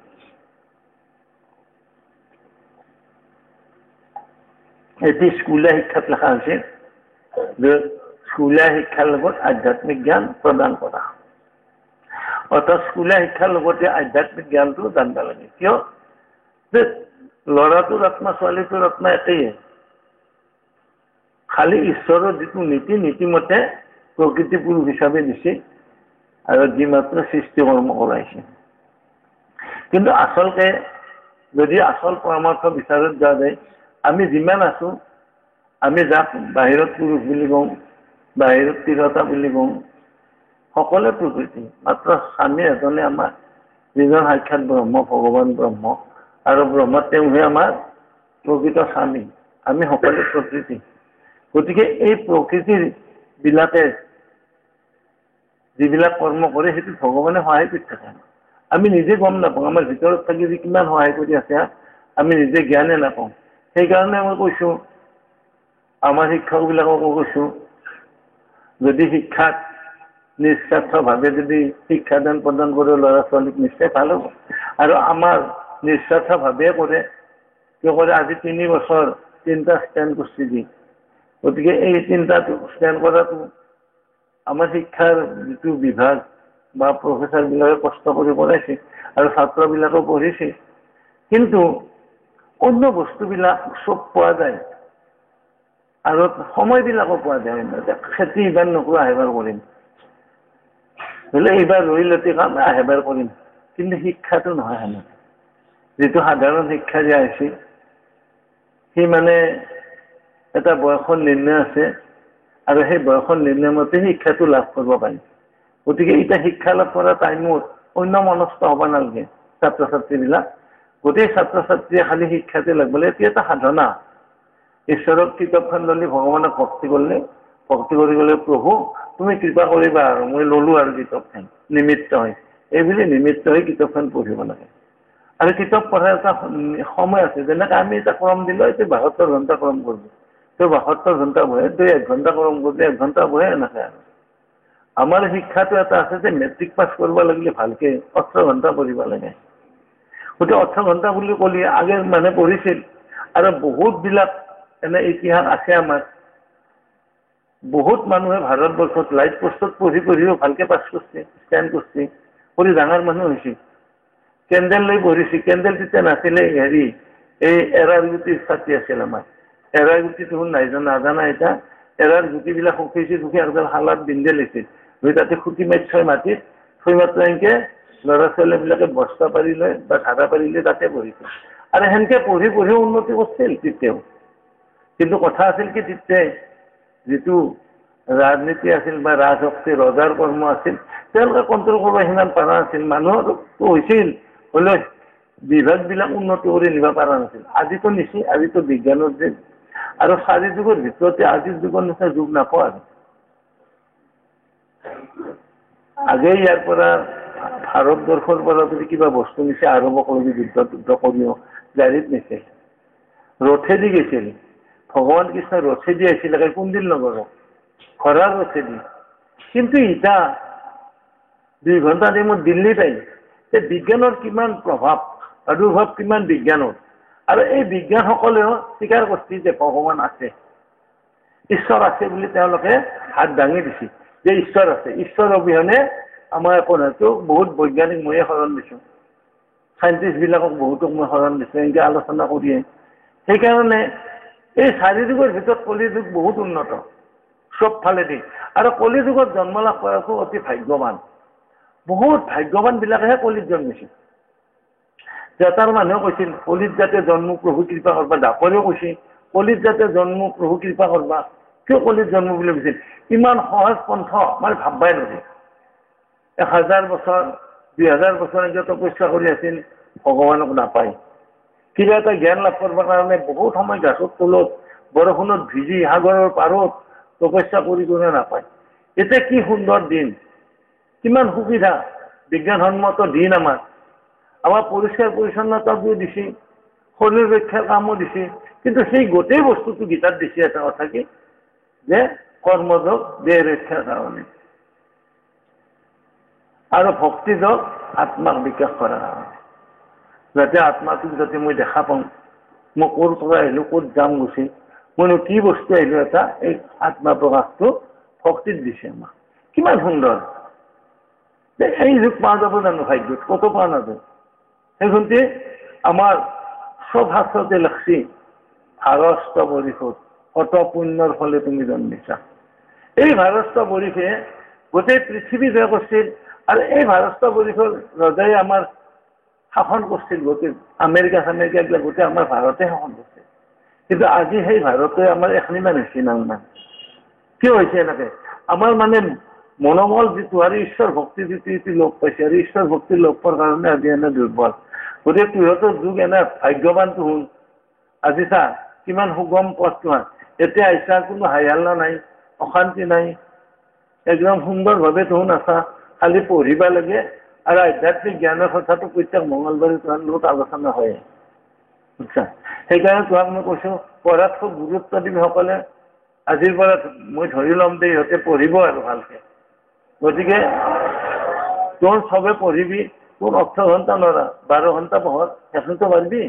এটি স্কুলীয়া শিক্ষাত লেখা হৈছে যে স্কুলীয়া শিক্ষাৰ লগত আধ্যাত্মিক জ্ঞান প্ৰদান কৰা অৰ্থাৎ স্কুলীয়া শিক্ষাৰ লগতে আধ্যাত্মিক জ্ঞানটো জানিব লাগে কিয় যে ল'ৰাটোৰ আত্মা ছোৱালীটোৰ আত্মা একেই খালি ঈশ্বৰৰ যিটো নীতিমতে প্ৰকৃতি পুৰুষ হিচাপে দিছে আৰু যি মাত্ৰ সৃষ্টি কৰ্ম কৰাইছে কিন্তু আচলতে যদি আসল পৰামৰ্শ বিচাৰত যোৱা যায় আমি যিমান আছো আমি যাক বাহিৰত পুৰুষ বুলি কওঁ বাহিৰত তিৰতা বুলি কওঁ সকলোৱে প্ৰকৃতি মাত্ৰ স্বামী এজনে আমাৰ যিজন সাক্ষাৎ ব্ৰহ্ম ভগৱান ব্ৰহ্ম আৰু ব্ৰহ্ম তেওঁহে আমাৰ প্ৰকৃত স্বামী আমি সকলোৱে প্ৰকৃতি গতিকে এই প্ৰকৃতিৰ বিলাকে যিবিলাক কৰ্ম কৰে সেইটো ভগৱানে সহায় কৰি থাকে আমি নিজে গম নাপাওঁ আমাৰ ভিতৰত থাকি যে কিমান সহায় কৰি আছে আমি নিজে জ্ঞানে নাপাওঁ সেইকাৰণে মই কৈছো আমাৰ শিক্ষকবিলাককো কৈছো যদি শিক্ষাত নিস্বাৰ্থভাৱে যদি শিক্ষাদান প্ৰদান কৰে ল'ৰা ছোৱালীক নিশ্চয় ভাল হ'ব আৰু আমাৰ নিস্বাৰ্থভাৱে কৰে কিয় কৰে আজি 3 বছৰ 3টা ষ্টেণ্ড কৰিছে দি গতিকে এই 3টা ষ্টেণ্ড কৰাটো আমাৰ শিক্ষাৰ যিটো বিভাগ বা প্ৰফেচাৰবিলাকে কষ্ট কৰি কৰাইছে আৰু ছাত্ৰবিলাকেও পঢ়িছে কিন্তু অন্য বস্তুবিলাক চব পোৱা যায় আৰু সময়বিলাকো পোৱা যায় খেতি ইবাৰ নকৰা এবাৰ কৰিম বোলে এইবাৰ ৰৈ লতি কাম এবাৰ কৰিম কিন্তু শিক্ষাটো নহয় হেনে যিটো সাধাৰণ শিক্ষা দিয়া হৈছে সি মানে এটা বয়সৰ নিৰ্ণয় আছে আৰু সেই বয়সৰ নিৰ্ণয় মতে শিক্ষাটো লাভ কৰিব পাৰি গতিকে এটা শিক্ষা লাভ কৰা টাইমত অন্য মনস্থ হ'ব নালাগে ছাত্ৰ ছাত্ৰীবিলাক গোটেই ছাত্ৰ ছাত্ৰীয়ে খালি শিক্ষাতে লাগব লাগে এটা সাধনা ঈশ্বৰক কিতাপখন ল'লে ভগৱানক ভক্তি কৰিলে ভক্তি কৰি গ'লে প্ৰভু তুমি কৃপা কৰিবা আৰু মই ল'লো আৰু কিতাপখন নিমিত্ত হয় এইবুলি নিমিত্ত হৈ কিতাপখন পঢ়িব লাগে আৰু কিতাপ পঢ়াৰ এটা সময় আছে যেনেকৈ আমি এটা ক্ৰম দিলোঁ এতিয়া 72 ঘণ্টা ক্ৰম কৰিব তো 72 ঘণ্টা বহে 1 ঘণ্টা ক্ৰম কৰিলে 1 ঘণ্টা বহে এনেকৈ আৰু আমাৰ শিক্ষাটো এটা আছে যে মেট্ৰিক পাছ কৰিব লাগিলে ভালকৈ 18 ঘণ্টা পঢ়িব লাগে গতিকে 18 ঘণ্টা বুলি ক'লে আগে মানুহে পঢ়িছিল আৰু বহুতবিলাক এনে ইতিহাস আছে আমাৰ বহুত মানুহে ভাৰতবৰ্ষত লাইট পোষ্টত পঢ়িও ভালকৈ পাছ কৰিছে ষ্টেণ্ড কৰিছে কৰি ডাঙৰ মানুহ হৈছে কেণ্ডেল লৈ পঢ়িছে কেণ্ডেল তেতিয়া নাছিলে হেৰি এই এৰাৰ গুটিৰ ছাতি আছিল আমাৰ এৰাৰ গুটিটো নাজানা এতিয়া এৰাৰ গুটিবিলাক শুকি একদম শালত বিন্ধে লৈছিল লৈ তাতে খুটি মাৰি থৈ মাটিত থৈ মাত্ৰ এনেকৈ ল'ৰা ছোৱালীবিলাকে বস্তা পাৰি লৈ বা ধাৰা পাৰি লৈ তাতে পঢ়িছিল আৰু সেনেকৈ পঢ়ি উন্নতি কৰিছিল তেতিয়াও কিন্তু কথা আছিল কি তেতিয়া যিটো ৰাজনীতি আছিল বা ৰাজশক্তি ৰজাৰ কৰ্ম আছিল তেওঁলোকে কণ্ট্ৰল কৰিব সিমান পৰা নাছিল মানুহৰতো হৈছিল হ'লেও বিভাগবিলাক উন্নতি কৰি নিব পৰা নাছিল আজিতো নিচি আজিতো বিজ্ঞানৰ দিন আৰু 4 যুগৰ ভিতৰতে আজিৰ যুগৰ নিচিনা যুগ নাপাওঁ আৰু আগে ইয়াৰ পৰা ভাৰতবৰ্ষৰ পৰা যদি কিবা বস্তু নিচে আৰম্ভ কৰি যুদ্ধ কৰিও গাড়ীত নিচে ৰথেদি গৈছিল ভগৱান কৃষ্ণ ৰথেদি আহিছিল কোনদিন নগৰক ঘৰৰ ৰথেদি কিন্তু ইটা 2 ঘণ্টা টাইমত দিল্লী পাই যে বিজ্ঞানৰ কিমান প্ৰভাৱ আদুৰ্ভাৱ কিমান বিজ্ঞানৰ আৰু এই বিজ্ঞানসকলেও স্বীকাৰ কৰিছে যে ভগৱান আছে ঈশ্বৰ আছে বুলি তেওঁলোকে হাত দাঙি দিছে যে ঈশ্বৰ আছে ঈশ্বৰ অবিহনে আমাৰ একো নহয়তো বহুত বৈজ্ঞানিক ময়ে শৰণ দিছোঁ চাইণ্টিষ্টবিলাকক বহুতক মই শৰণ দিছোঁ এনেকৈ আলোচনা কৰিয়ে সেইকাৰণে এই 4 যুগৰ ভিতৰত কলিযুগ বহুত উন্নত সব ফালেদি আৰু কলিযুগত জন্ম লাভ কৰাটো অতি ভাগ্যৱান বহুত ভাগ্যৱানবিলাকেহে কলিত জন্মিছিল জাতাৰ মানুহে কৈছিল কলিত যাতে জন্ম প্ৰভু কৃপা কৰবা ডাকৰেও কৈছিল কলিত যাতে জন্ম প্ৰভু কৃপা কৰবা কিয় কলিত জন্ম বুলি কৈছিল ইমান সহজ পন্থ মানে ভাববাই নোৱাৰি 1000 বছৰ 2000 বছৰ এনেকৈ তপস্যা কৰি আছিল ভগৱানক নাপায় কিবা এটা জ্ঞান লাভ কৰিবৰ কাৰণে বহুত সময় গাছৰ তলত বৰষুণত ভিজি সাগৰৰ পাৰত তপস্যা কৰি নাপায় এতিয়া কি সুন্দৰ দিন কিমান সুবিধা বিজ্ঞানসন্মত দিন আমাৰ পৰিষ্কাৰ পৰিচ্ছন্নতাও দিছে শৰীৰ ৰক্ষাৰ কামো দিছে কিন্তু সেই গোটেই বস্তুটো গীতাত দিছে এটা কথা কি যে কৰ্মযোগ দেহ ৰক্ষাৰ কাৰণে আৰু ভক্তিযোগ আত্মাক বিকাশ কৰাৰ কাৰণে যাতে আত্মাটোক যাতে মই দেখা পাওঁ মই ক'ৰ পৰা আহিলোঁ ক'ত যাম গৈছে মইনো কি বস্তু আহিলোঁ এটা এই আত্মা প্ৰকাশটো শক্তিত দিছে আমাক কিমান সুন্দৰ এই যুগ পোৱা যাব জানো ভাগ্যত কত পোৱা নাযায় সেইখনতে আমাৰ সব শাস্ত্ৰতে লিখছি ভাৰস্থ পৰিষদ অত পুণ্যৰ ফলে তুমি জন্মিছা এই ভাৰস্থ পৰিষে গোটেই পৃথিৱী জয় কৰিছিল আৰু এই ভাৰস্থ পৰিষৰ ৰজাই আমাৰ শাসন কৰিছিল গোটেই আমেৰিকা এইবিলাক গোটেই আমাৰ ভাৰতে শাসন কৰিছিল কিন্তু আজি সেই ভাৰতে আমাৰ এখনিমান হৈছে নামান কিয় হৈছে এনেকে আমাৰ মানে মনোবল যিটো আৰু ঈশ্বৰ ভক্তি যিটো লোক পাইছে আৰু ঈশ্বৰ ভক্তি লোক পোৱাৰ কাৰণে আজি এনে দুৰ্বল গতিকে সিহঁতৰ যুগ এনে ভাগ্যৱানটো শুন আজি চা কিমান সুগম পথটো এতিয়া আহিছা কোনো হাইহাল্লা নাই অশান্তি নাই একদম সুন্দৰভাৱে তোন আছা খালি পঢ়িবা লাগে আৰু আধ্যাত্মিক জ্ঞানৰ কথাটো প্ৰত্যেক মঙলবাৰে তোমাৰ লগত আলোচনা হয় আচ্ছা সেইকাৰণে তোমাক মই কৈছো পঢ়াত খুব গুৰুত্ব দিবি সকলে আজিৰ পৰা মই ধৰি ল'ম দে ইহঁতে পঢ়িব আৰু ভালকে গতিকে তোৰ চবে পঢ়িবি তোৰ 18 ঘণ্টা নৰা 12 ঘণ্টা পঢ় এখনতো পাৰিবি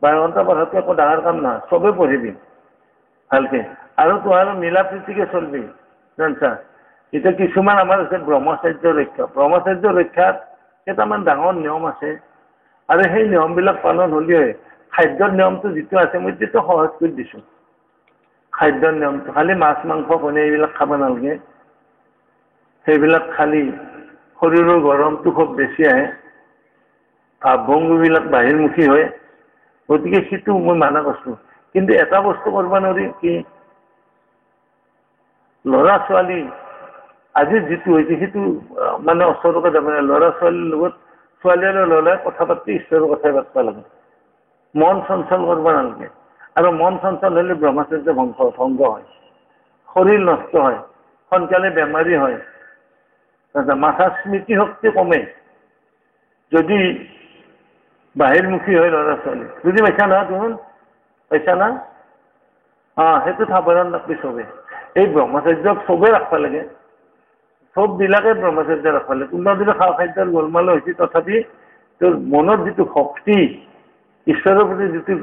12 ঘণ্টা পঢ়াটো একো ডাঙৰ কাম নহয় চবে পঢ়িবি ভালকে আৰু তোৰ মিলা প্ৰীতিকে চলবি জানছা এতিয়া কিছুমান আমাৰ আছে ব্ৰহ্মচৰ্য ৰক্ষাত কেইটামান ডাঙৰ নিয়ম আছে আৰু সেই নিয়মবিলাক পালন হ'লেই খাদ্যৰ নিয়মটো যিটো আছে মই যিটো সহজ কৰি দিছো খাদ্যৰ নিয়মটো খালি মাছ মাংস কণী এইবিলাক খাব নালাগে সেইবিলাক খালি শৰীৰৰ গৰমটো খুব বেছি আহে ভাৱ ভংগীবিলাক বাহিৰমুখী হয় গতিকে সেইটো মই মানা কৰিছো কিন্তু এটা বস্তু কৰিব নোৱাৰি কি ল'ৰা ছোৱালী আজি যিটো হৈছে সেইটো মানে ওচৰকে যাব নাই ল'ৰা ছোৱালীৰ লগত ছোৱালী আৰু ল'ৰাই কথা পাতি ঈশ্বৰৰ কথাই পাতিব লাগে মন চঞ্চল কৰিব নালাগে আৰু মন চঞ্চল হ'লে ব্ৰহ্মচৰ্য ভংগ হয় শৰীৰ নষ্ট হয় সোনকালে বেমাৰী হয় মাথাৰ স্মৃতি শক্তি কমে যদি বাহিৰমুখী হয় ল'ৰা ছোৱালী বুজি পাইছা না তুমি পাইছা না সেইটো সাৱধান ৰাখবি চবে এই ব্ৰহ্মচৰ্যক চবে ৰাখবা লাগে সব বিলাকে ব্ৰহ্মচৰ্য ৰাখবা লাগে কোনোবা যদি খোৱা খাদ্যৰ গোলমাল হৈছে তথাপি তোৰ মনৰ যিটো শক্তি ঈশ্বৰৰ প্ৰতি যিটো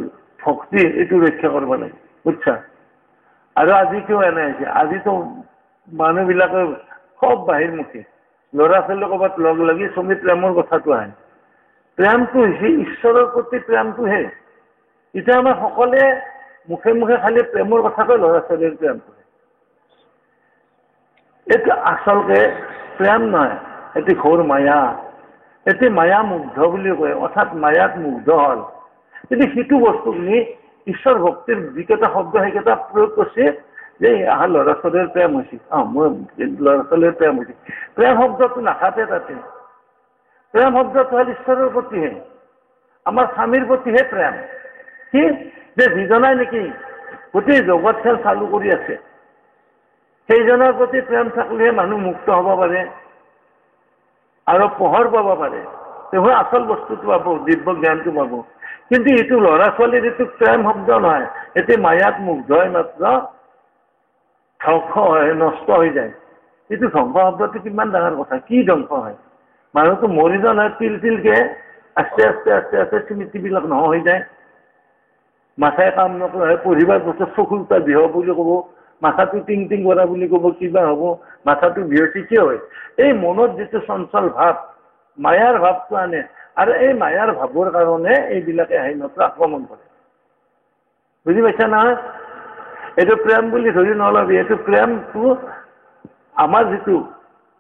ভক্তি এইটো ৰক্ষা কৰিব লাগে বুজছা আৰু আজি কিয় এনে হৈছে আজিতো মানুহবিলাকে সব বাহিৰমুখী ল'ৰা ছোৱালী ক'ৰবাত লগ লাগি চবে প্ৰেমৰ কথাটো আহে প্ৰেমটো হৈছে ঈশ্বৰৰ প্ৰতি প্ৰেমটোহে এতিয়া আমাৰ সকলোৱে মুখে মুখে খালি প্ৰেমৰ কথা কয় ল'ৰা ছোৱালীৰ প্ৰেমটো এইটো আচলতে প্ৰেম নহয় এটি ঘোৰ মায়া এটি মায়া মুগ্ধ বুলি কয় অৰ্থাৎ মায়াত মুগ্ধ হ'ল কিন্তু সেইটো বস্তুখিনি ঈশ্বৰ ভক্তিৰ যিকেইটা শব্দ সেইকেইটা প্ৰয়োগ কৰিছে যে ল'ৰা ছোৱালীৰ প্ৰেম হৈছে মোৰ ল'ৰা ছোৱালীৰ প্ৰেম হৈছে প্ৰেম শব্দটো নাথাকে তাতে প্ৰেম শব্দটো হ'ল ঈশ্বৰৰ প্ৰতিহে আমাৰ স্বামীৰ প্ৰতিহে প্ৰেম কি যে যিজনাই নেকি গোটেই জগতখন চালু কৰি আছে সেইজনৰ প্ৰতি প্ৰেম থাকিলেহে মানুহ মুক্ত হ'ব পাৰে আৰু পোহৰ পাব পাৰে তেওঁ আচল বস্তুটো পাব দিব্য জ্ঞানটো পাব কিন্তু এইটো ল'ৰা ছোৱালীৰ এইটো প্ৰেম শব্দ নহয় এটি মায়াত মুগ্ধ হয় মাত্ৰ ধ্বংস হয় নষ্ট হৈ যায় এইটো ধ্বংস শব্দটো কিমান ডাঙৰ কথা কি ধ্বংস হয় মানুহটো মৰি যোৱা নহয় তিলকে আস্তে আস্তে আস্তে আস্তে স্মৃতিবিলাক নোহোৱা হৈ যায় মাথাই কাম নকৰে পঢ়িবাৰ বছৰ চকুটা বিহ বুলি ক'ব মাথাটো টিং টিং কৰা বুলি ক'ব কিবা হ'ব মাথাটো বিহতি কিয় হয় এই মনত যিটো চঞ্চল ভাৱ মায়াৰ ভাৱটো আনে আৰু এই মায়াৰ ভাৱৰ কাৰণে এইবিলাকে আহি মাত্ৰ আক্ৰমণ কৰে বুজি পাইছা না এইটো প্ৰেম বুলি ধৰি নলবি এইটো প্ৰেমটো আমাৰ যিটো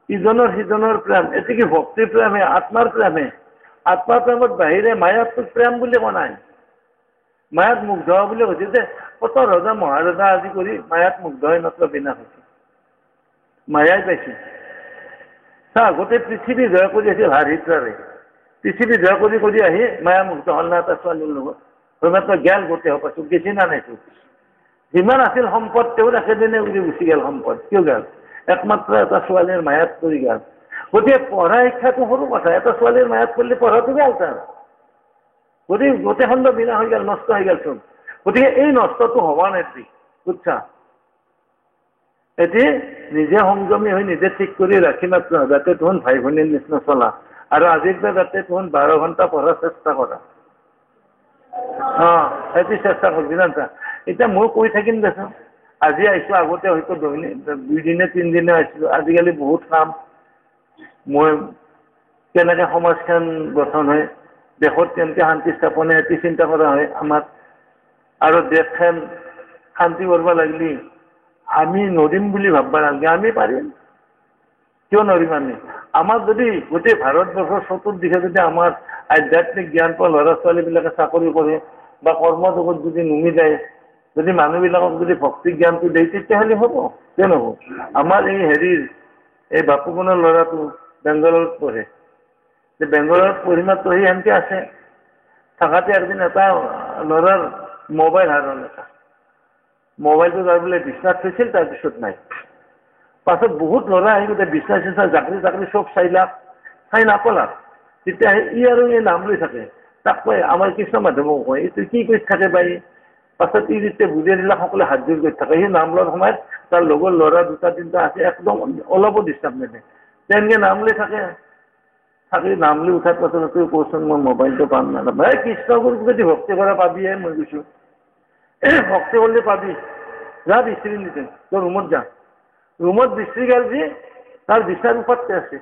ইজনৰ সিজনৰ প্ৰেম এইটো কি ভক্তিৰ প্ৰেমহে আত্মাৰ প্ৰেমত বাহিৰে মায়াটোক প্ৰেম বুলি কোৱা নাই মায়াত মুগ্ধ হোৱা বুলি কৈছে যে কত ৰজা মহাৰজা আদি কৰি মায়াত মুগ্ধ হৈ মাত্ৰ বিনাশ হৈছে মায়াই পাইছে চা গোটেই পৃথিৱী জয় কৰি আছিল হাৰিদ্ৰাৰে পৃথিৱী জয় কৰি আহি মায়া মুগ্ধ হ'ল না এটা ছোৱালীৰ লগত হৈ মাত্ৰ জ্ঞান গোটেই পাইছো গেছি না নাইছো যিমান আছিল সম্পদ তেওঁৰ একেদিনে উৰি গুচি গেল সম্পদ কিয় গেল একমাত্ৰ এটা ছোৱালীৰ মায়াত পৰি গেল গতিকে পঢ়া শিক্ষাটো সৰু কথা এটা ছোৱালীৰ মায়াত পৰিলে পঢ়াটো গেল তাৰ গতিকে গোটেই খণ্ড বিনা হৈ গেল নষ্ট হৈ গেল চোন গতিকে এই নষ্টটো হবা নাই বুজছা এটি নিজে সংযমী হৈ নিজে ঠিক কৰি ৰাখি মাত্ৰ যাতে তোন ভাই ভনীৰ নিচিনা চলা আৰু আজিৰ পৰা যাতে তোন 12 ঘণ্টা পঢ়াৰ চেষ্টা কৰা এটি চেষ্টা কৰিবি না এতিয়া মই কৈ থাকিম দেচোন আজি আহিছোঁ, আগতে হয়তো 2 দিনে 3 দিনে আহিছিলোঁ। আজিকালি বহুত কাম, মই কেনেকৈ সমাজখন গঠন হয়, দেশত কেনেকৈ শান্তি স্থাপন হয়, এটি চিন্তা কৰা হয় আমাৰ। আৰু দেশখন শান্তি কৰিব লাগিলে আমি নৰিম বুলি ভাববা নালাগে, আমি পাৰিম। কিয় নৰিম আমি? আমাৰ যদি গোটেই ভাৰতবৰ্ষৰ চতুৰ্দিশে যদি আমাৰ আধ্যাত্মিক জ্ঞান পোৱা ল'ৰা ছোৱালীবিলাকে চাকৰি কৰে বা কৰ্মযোগত যদি নুমি যায়, যদি মানুহবিলাকক যদি ভক্তি জ্ঞানটো দিয়ে, তেতিয়াহ'লে হ'ব। কিয় নহ'ব? আমাৰ এই বাপুকণৰ ল'ৰাটো বেংগালুৰুত পঢ়ে। বেংগালুৰুত পঢ়ি মাত্ৰ সি সেনেকৈ আছে। থাকাতে একদিন এটা ল'ৰাৰ মোবাইল হাৰাল। মোবাইলটো তাৰ বোলে বিচনাত থৈছিল, তাৰপিছত নাই। পাছত বহুত ল'ৰা আহি গোটেই বিচনা চিচনা জাকৰি জাকৰি চব চাই নাপালা। তেতিয়া ই আৰু এই নাম লৈ থাকে। তাক কয়, আমাৰ কৃষ্ণ মাধৱক কয়, এইটো কি কৰি থাকে বাই? পাছত ই যেতিয়া বুজাই দিলে সকলোৱে হাত জোৰ কৰি থাকে। সেই নাম লোৱাৰ সময়ত তাৰ লগৰ ল'ৰা 2-3টা আছে, একদম অলপো ডিষ্টাৰ্ব নিদিয়ে, তেনেকৈ নাম লৈ থাকে। থাকি নাম লৈ উঠাৰ পাছত কৈছোন মই মোবাইলটো পাম না নাপাম? এই কৃষ্ণগুৰুক যদি ভক্তি কৰা পাবিহে, মই কৈছোঁ। ভক্তি কৰিলে পাবি, যা বিচাৰি নিদিম, তোৰ ৰুমত যা। ৰুমত বিচাৰি গেল যি তাৰ বিচনাৰ ওপৰতে আছে।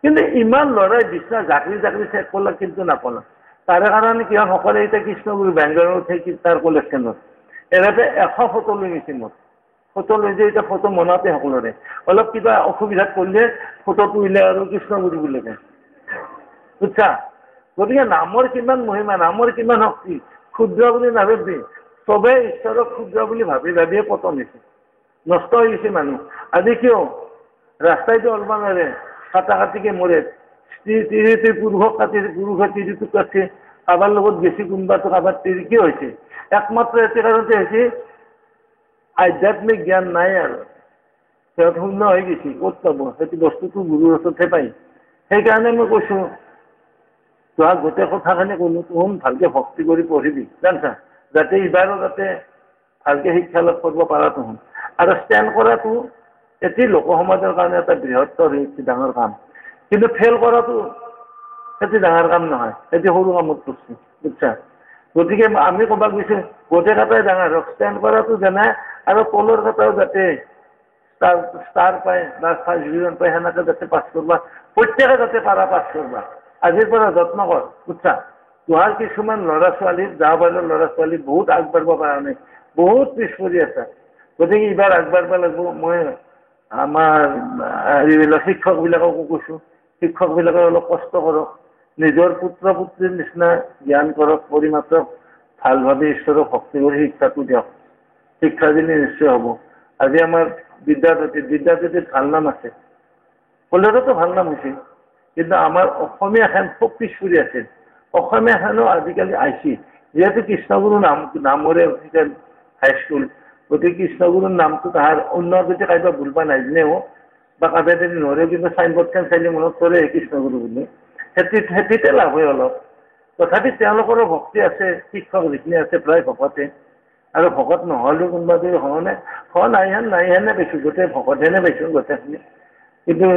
কিন্তু ইমান ল'ৰাই বিচনা জাকৰি জাকৰি চেক কৰলাক, কিন্তু নাপালা। তাৰে কাৰণে কি হ'ল, সকলোৱে এতিয়া কৃষ্ণগুৰু বেংগালুৰুত থাকি তাৰ কলেজখনত এনেতে 100 ফটো লৈ গৈছে মোৰ। ফটো লৈ যে এতিয়া ফটো মনাতে সকলোৰে অলপ কিবা অসুবিধাত পৰিলে ফটোটো উলিয়াই আৰু কৃষ্ণগুৰু বুলি কয়। বুজছা? গতিকে নামৰ কিমান মহিমা, নামৰ কিমান শক্তি। ক্ষুদ্ৰ বুলি নাভাবি, চবেই ঈশ্বৰক ক্ষুদ্ৰ বুলি ভাবি ভাবিয়ে পতন হৈছে, নষ্ট হৈ গৈছে মানুহ। আজি কিয় ৰাস্তাইটো ওলব নোৱাৰে, কাটাকাটিকে মৰে। স্ত্ৰী পুৰুষক কাটি, পুৰুষে তিৰিটোক কাটছে, কাৰোবাৰ লগত বেছি কোনোবাটো কাৰোবাৰ তিৰি। কিয় হৈছে? একমাত্ৰ এটি কাৰণতে হৈছে, আধ্যাত্মিক জ্ঞান নাই আৰু সিহঁত শূন্য হৈ গৈছে। ক'ত পাব? সেইটো বস্তুটো গুৰুৰ ওচৰতহে পায়। সেইকাৰণে মই কৈছোঁ, তোহাক গোটেই কথাখিনি ক'লো, তুহুন ভালকৈ ভক্তি কৰি পঢ়িবি, জানছা? যাতে এইবাৰো যাতে ভালকৈ শিক্ষা লাভ কৰিব পাৰা তুহুন। আৰু ষ্টেণ্ড কৰাটো এটি লোক সমাজৰ কাৰণে এটা বৃহত্তৰ ডাঙৰ কাম। কিন্তু ফেইল কৰাটো সেইটো ডাঙৰ কাম নহয়, সেইটো সৰু কামত কৰিছে। বুজছা? গতিকে আমি ক'ব গৈছোঁ, গোটেই কেইটাই ডাঙৰ হওক। ষ্টেণ্ড কৰাটো জানে আৰু তলৰ কেইটাও যাতে ষ্টাৰ পায় বা ফাৰ্ষ্ট ডিভিজন পায়, সেনেকৈ যাতে পাছ কৰবা, প্ৰত্যেকে যাতে পাৰা পাছ কৰবা। আজিৰ পৰা যত্ন কৰ। বুজছা? তোহাৰ কিছুমান ল'ৰা ছোৱালী, যাবাৰৰ ল'ৰা ছোৱালী বহুত আগবাঢ়িব পৰা নাই, বহুত পিছ পৰি আছে। গতিকে এইবাৰ আগবাঢ়িব লাগিব। মই আমাৰ শিক্ষকবিলাককো কৈছোঁ, শিক্ষকবিলাকে অলপ কষ্ট কৰক, নিজৰ পুত্ৰ পুত্ৰীৰ নিচিনা জ্ঞান কৰক, কৰি মাত্ৰ ভালভাৱে ঈশ্বৰক ভক্তি কৰি শিক্ষাটো দিয়ক। শিক্ষা দিলে নিশ্চয় হ'ব। আজি আমাৰ বিদ্যাপতিত ভাল নাম আছে, কলেজতো ভাল নাম হৈছে। কিন্তু আমাৰ অসমীয়াখন খুব পিছ পৰি আছিল। অসমীয়াখনো আজিকালি আহিছে, যিহেতু কৃষ্ণগুৰু নামৰে হাইস্কুল। গতিকে কৃষ্ণগুৰুৰ নামটো তাহাৰ অন্য যদি কাৰোবাৰ ভুলবা নাজানেও বা কাৰোবাই যদি নোৱাৰে, কিন্তু চাইনবৰ্ডখন চাইলে মনত পৰে কৃষ্ণগুৰু বুলি। খেতিতে লাভ হয় অলপ। তথাপি তেওঁলোকৰো ভক্তি আছে, শিক্ষক যিখিনি আছে প্ৰায় ভকতে। আৰু ভকত নহ'লেও কোনোবা যদি নাইহেনে পাইছোঁ, গোটেই ভকতহেনে পাইছোঁ গোটেইখিনি। কিন্তু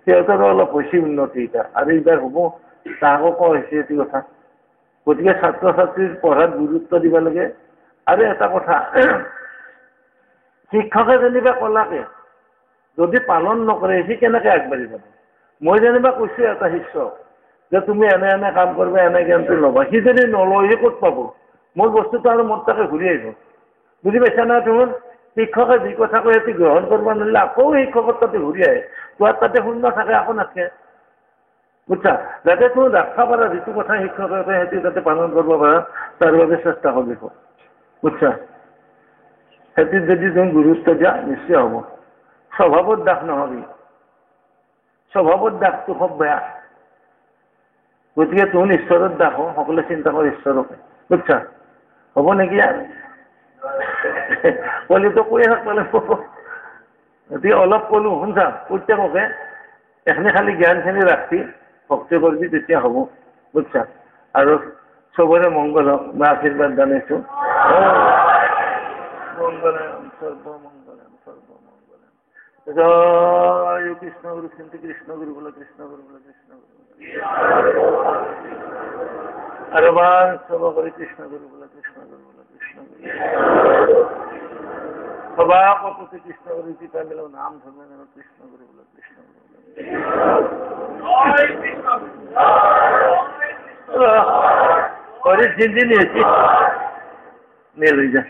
সিহঁতৰো অলপ হৈছে উন্নতি এতিয়া, আৰু এইবাৰ হ'ব, তাহাকো কোৱা হৈছে এইটো কথা। গতিকে ছাত্ৰ ছাত্ৰীৰ পঢ়াত গুৰুত্ব দিব লাগে। আৰু এটা কথা, শিক্ষকে যেনিবা ক'লাকে যদি পালন নকৰে, সি কেনেকৈ আগবাঢ়ি যাব? মই যেনিবা কৈছোঁ এটা শিষ্যক যে তুমি এনে কাম কৰিবা, এনে জ্ঞানটো ল'বা, সি যদি নলয়, সি ক'ত পাব? মোৰ বস্তুটো আৰু মোৰ তাকে ঘূৰি আহিব। বুজি পাইছা না? তোৰ শিক্ষকে যি কথা কয় সেইটো গ্ৰহণ কৰিব নোৱাৰিলে আকৌ শিক্ষকৰ তাতে ঘূৰি আহে, তোৰ তাতে শূন্য থাকে, আকৌ নাথাকে। বুজছা? যাতে তোৰ ৰাখবা পাৰা যিটো কথা শিক্ষকে কয় সেইটো যাতে পালন কৰিব পাৰা, তাৰ বাবে চেষ্টা কৰিব। বুজছা? সেইটোত যদি তুমি গুৰুত্ব দিয়া, নিশ্চয় হ'ব। স্বভাৱত দাস নহবি, স্বভাৱত দাসটো খুব বেয়া। গতিকে তুমি ঈশ্বৰৰ দাস হ, সকলোৱে চিন্তা কৰ ঈশ্বৰকে। বুজছা? হ'ব নেকি? কলিতো কৈয়ে থাকিব লাগিব। গতিকে অলপ ক'লো, শুনছা? প্ৰত্যেককে এখিনি খালি জ্ঞানখিনি ৰাখবি, ভক্তি কৰিবি, তেতিয়া হ'ব। বুজছা? আৰু চবৰে মংগল হওক, মই আশীৰ্বাদ জনাইছোঁ। মংগলম সৰ্বমংগলম সৰ্বমংগলম। জয় কৃষ্ণ গুৰু, কিন্তু কৃষ্ণ গুৰু বোলে, কৃষ্ণ গুৰু বোলে, কৃষ্ণ গুৰু বোলে। আৰু বাৰ চব কৰি কৃষ্ণ গুৰু বোলে, কৃষ্ণ গুৰু বোলে, কৃষ্ণ গুৰু। সভাপতি কৃষ্ণ কৰে পিতা মিলেও নাম ধৰ্মে যেন কৃষ্ণ কৰে বলে কৃষ্ণ কৰে বলে জিন্দি নিয়েছি নিয়ে লই যা